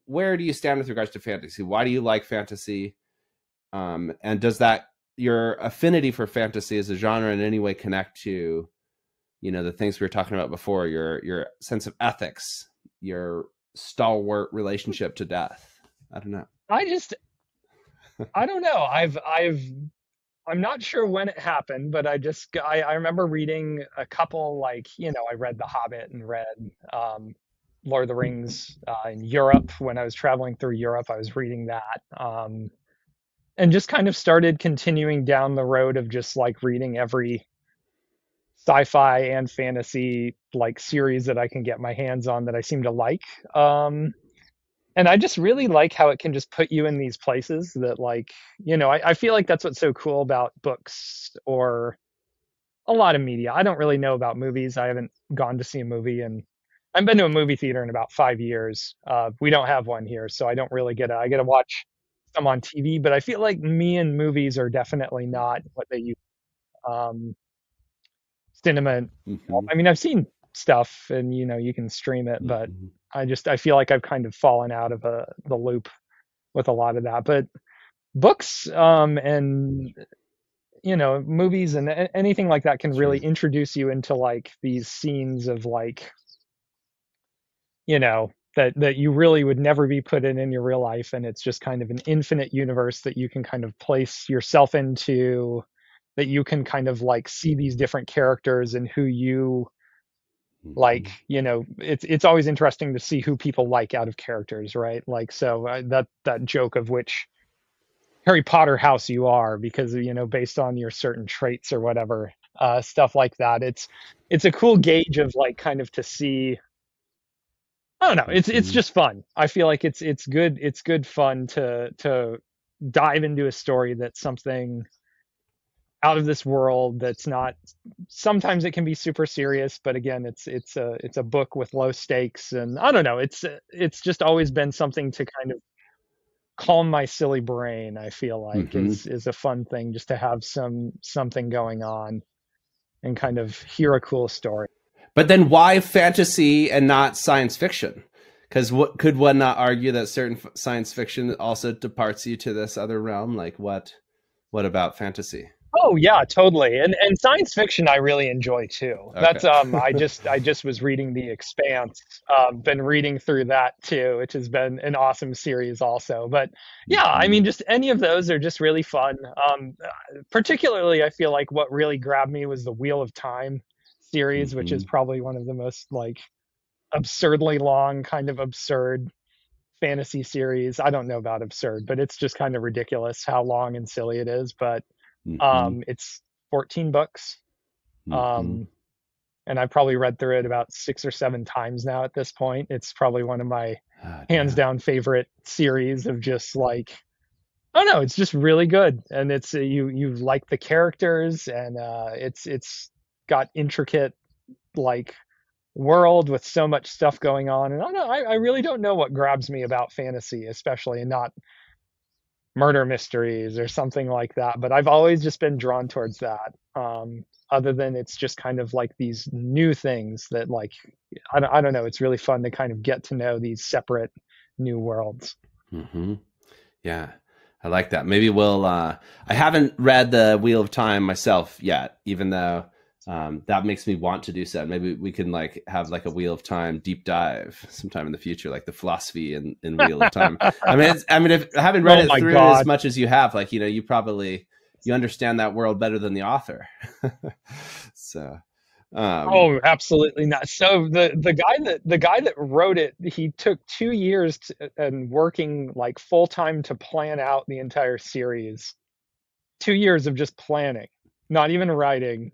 where do you stand with regards to fantasy? Why do you like fantasy? And does that, your affinity for fantasy as a genre, in any way connect to, the things we were talking about before, your sense of ethics, your stalwart relationship to death? I don't know. I don't know. I'm not sure when it happened, but I remember reading a couple, like, I read The Hobbit and read Lord of the Rings in Europe. When I was traveling through Europe, I was reading that, and just kind of started continuing down the road of just like reading every sci-fi and fantasy like series that I can get my hands on that I seem to like. And I just really like how it can just put you in these places that, like, I feel like that's what's so cool about books or a lot of media. I don't really know about movies. I haven't gone to see a movie, and I've been to a movie theater in about 5 years. We don't have one here, so I don't really I get to watch some on TV, but I feel like me and movies are definitely not what they used. Cinema. I mean, I've seen stuff and you can stream it, but I feel like I've kind of fallen out of the loop with a lot of that. But books and movies and anything like that can really introduce you into like these scenes of like that you really would never be put in your real life, and it's just kind of an infinite universe that you can kind of place yourself into, that you can kind of like see these different characters and who you like. It's always interesting to see who people like out of characters, right? Like, so that joke of which Harry Potter house you are, because based on your certain traits or whatever, stuff like that. It's a cool gauge of like kind of to see. I don't know. It's just fun. I feel like it's good fun to dive into a story that's something out of this world, that's not, sometimes it can be super serious, but again, it's a book with low stakes, and I don't know, it's just always been something to kind of calm my silly brain. I feel like is a fun thing, just to have something going on and kind of hear a cool story. But then why fantasy and not science fiction? Because what could one not argue that certain science fiction also departs you to this other realm? Like what What about fantasy? Oh yeah, totally. And science fiction I really enjoy too. Okay. That's I just was reading The Expanse. Been reading through that too, which has been an awesome series also. But yeah, I Hmm. mean just any of those are just really fun. Particularly I feel like what really grabbed me was the Wheel of Time series, which is Hmm. probably one of the most like absurdly long, kind of absurd fantasy series. I don't know about absurd, but it's just kind of ridiculous how long and silly it is. But Hmm. it's 14 books. Hmm. Um, and I've probably read through it about 6 or 7 times now at this point. It's probably one of my Oh, hands damn. down favorite series of just like, I don't know, it's just really good. And it's you like the characters and it's got intricate like world with so much stuff going on. And I don't know, I really don't know what grabs me about fantasy, especially and not murder mysteries or something like that. But I've always just been drawn towards that. Other than it's just kind of like these new things that like I don't know. It's really fun to kind of get to know these separate new worlds. Hmm. Yeah, I like that. Maybe we'll. I haven't read the Wheel of Time myself yet, even though that makes me want to do so. Maybe we can like have like a Wheel of Time deep dive sometime in the future, like the philosophy in Wheel of Time. I mean, if I haven't read Oh it my through as God. much as you have, like you probably you understand that world better than the author. So, um, Oh, absolutely not. So the guy that wrote it, he took 2 years and working like full time to plan out the entire series. 2 years of just planning, not even writing.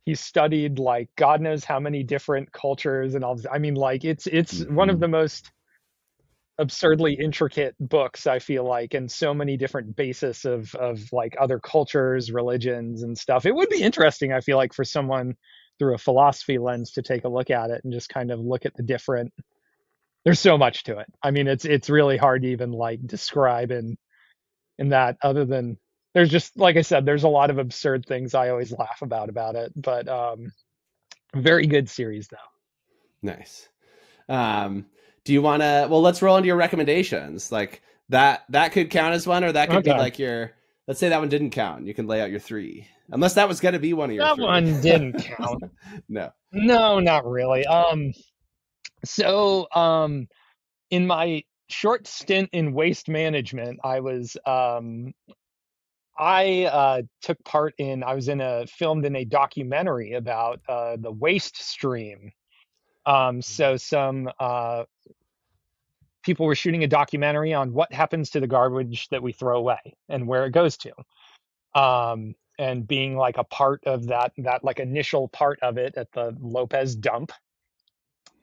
He studied like God knows how many different cultures and all this. I mean, like it's one of mhm, the most absurdly intricate books, I feel like, and so many different basis of like other cultures, religions, and stuff. It would be interesting, I feel like, for someone through a philosophy lens to take a look at it and just kind of look at the different. There's so much to it. I mean, it's really hard to even like describe in that other than there's just like I said, there's a lot of absurd things I always laugh about it, but very good series though. nice. Um, do you want to? Well, let's roll into your recommendations. Like that could count as one, or that could be Okay. like your. Let's say that one didn't count. You can lay out your three, unless that was going to be one of your That three. one didn't count. No. No, not really. So in my short stint in waste management, I took part in I was in a filmed in a documentary about the waste stream. So some people were shooting a documentary on what happens to the garbage that we throw away and where it goes to. And being like a part of that like initial part of it at the Lopez dump.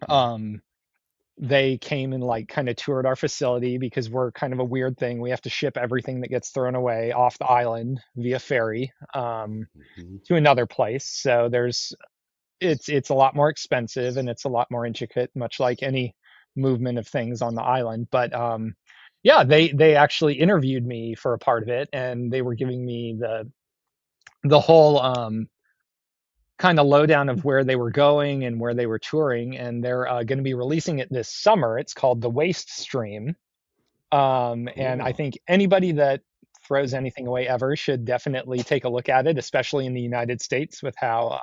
Um, they came and like kind of toured our facility because we're kind of a weird thing. We have to ship everything that gets thrown away off the island via ferry Mhm. to another place. So there's it's a lot more expensive and it's a lot more intricate, much like any movement of things on the island. But yeah, they actually interviewed me for a part of it, and they were giving me the whole kind of lowdown of where they were going and where they were touring. And they're going to be releasing it this summer. It's called The Waste Stream. And I Cool. think anybody that throws anything away ever should definitely take a look at it, especially in the United States with how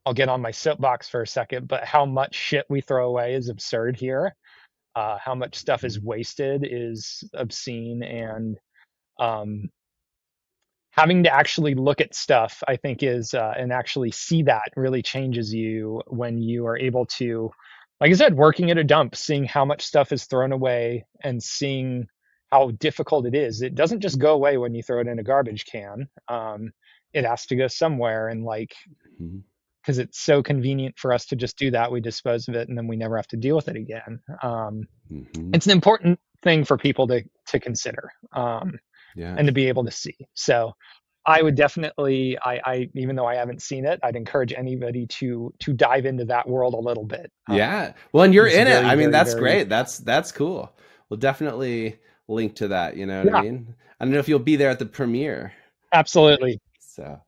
I'll get on my soapbox for a second, but how much shit we throw away is absurd here. How much stuff is Mhm. wasted is obscene, and um, having to actually look at stuff, I think, is and actually see that really changes you when you are able to, like I said, working at a dump, seeing how much stuff is thrown away and seeing how difficult it is. It doesn't just go away when you throw it in a garbage can. It has to go somewhere, and like Mhm. because it's so convenient for us to just do that. We dispose of it and then we never have to deal with it again. Mhm. It's an important thing for people to consider Yeah. and to be able to see. So I would definitely, even though I haven't seen it, I'd encourage anybody to dive into that world a little bit. Yeah. Well, and you're It's in it. very, I mean, very, that's very, great. That's cool. We'll definitely link to that. You know what I yeah, mean? I don't know if you'll be there at the premiere. absolutely. So.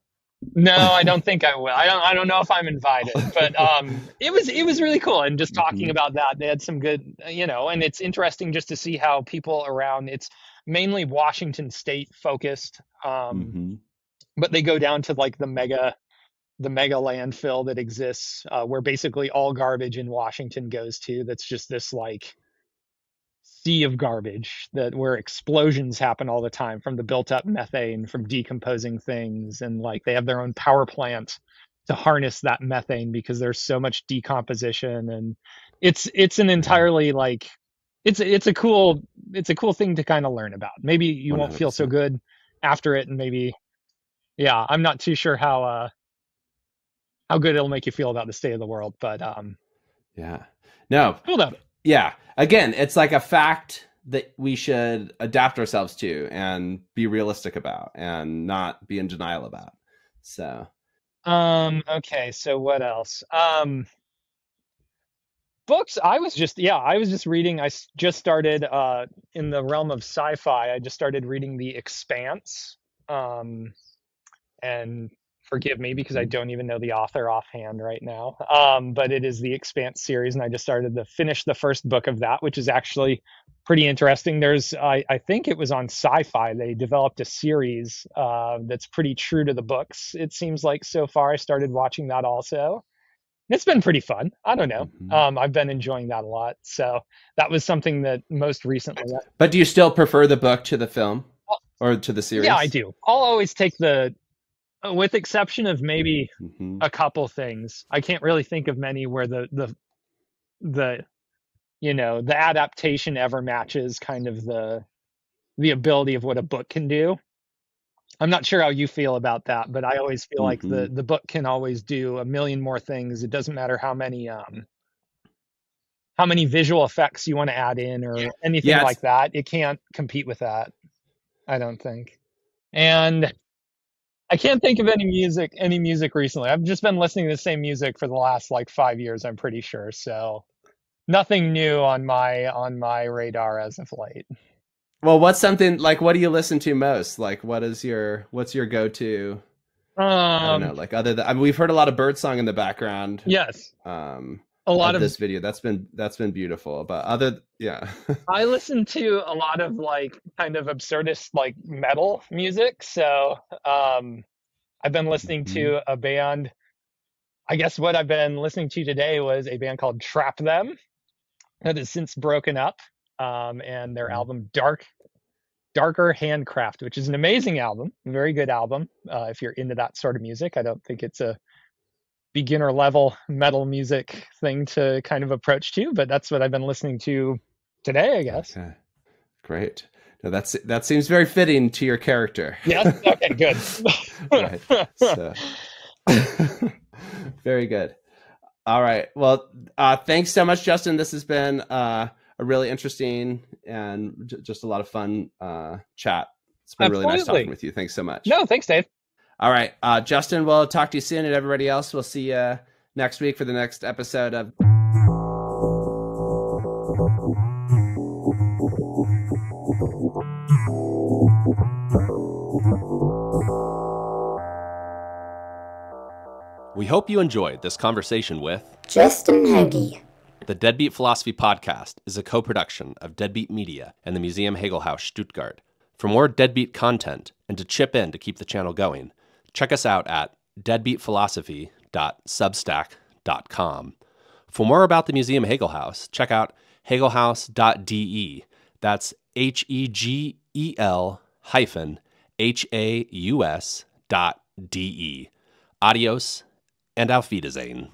No, I don't think I will. I don't know if I'm invited, but it was really cool. And just talking Hmm. about that, they had some good, and it's interesting just to see how people around. It's mainly Washington State focused, Hmm. but they go down to like the mega landfill that exists, where basically all garbage in Washington goes to. That's just this like sea of garbage that where explosions happen all the time from the built up methane from decomposing things, and like they have their own power plant to harness that methane because there's so much decomposition. And it's an Yeah, entirely like it's a cool thing to kind of learn about. Maybe you won't feel so 100%. good after it, and maybe yeah, I'm not too sure how good it'll make you feel about the state of the world, but Yeah. No, cool though. yeah. Again, it's like a fact that we should adapt ourselves to and be realistic about and not be in denial about. So, Okay, so what else? Books, I was just reading. Just started in the realm of sci-fi. I just started reading The Expanse. Um, and forgive me because I mhm. don't even know the author offhand right now. But it is the Expanse series, and I just started to finish the first book of that, which is actually pretty interesting. I think it was on Sci-Fi. They developed a series that's pretty true to the books. It seems like so far. I started watching that also. It's been pretty fun. I don't know. Mhm. I've been enjoying that a lot. So that was something that most recently. But do you still prefer the book to the film Well, or to the yeah, I series? do. I'll always take with exception of maybe Hmm. a couple things. I can't really think of many where the the adaptation ever matches kind of the ability of what a book can do. I'm not sure how you feel about that, but I always feel like Hmm. the book can always do a million more things. It doesn't matter how many visual effects you want to add in or anything Yeah, like it's that. It can't compete with that, I don't think. And I can't think of any music recently. I've just been listening to the same music for the last like 5 years, I'm pretty sure. So nothing new on my radar as of late. well, what's something like what do you listen to most? Like what's your go-to? I don't know, Um, like other than I mean, we've heard a lot of birdsong in the background yes, um a lot of of this video. That's been beautiful. But other yeah. I listen to a lot of like kind of absurdist like metal music. So I've been listening Hmm. to a band. I guess what I've been listening to today was a band called Trap Them that has since broken up. And their album Darker Handcraft, which is an amazing album, a very good album. If you're into that sort of music, I don't think it's a beginner level metal music thing to kind of approach to, but that's what I've been listening to today, I guess. Okay. Great. No, that seems very fitting to your character. Yes. Okay. Good. Right. So very good. All right. Well, thanks so much, Justin. This has been a really interesting and just a lot of fun chat. It's been really nice talking Absolutely. with you. Thanks so much. No, thanks, Dave. All right. Justin, we'll talk to you soon, and everybody else, we'll see you next week for the next episode of. We hope you enjoyed this conversation with Justin Hagge. The Deadbeat Philosophy Podcast is a co-production of Deadbeat Media and the Museum Hegel-Haus Stuttgart. For more Deadbeat content and to chip in to keep the channel going, check us out at deadbeatphilosophy.substack.com. For more about the Museum Hegel-Haus, check out hegelhaus.de. That's HEGEL-HAUS.de. Adios and auf Wiedersehen.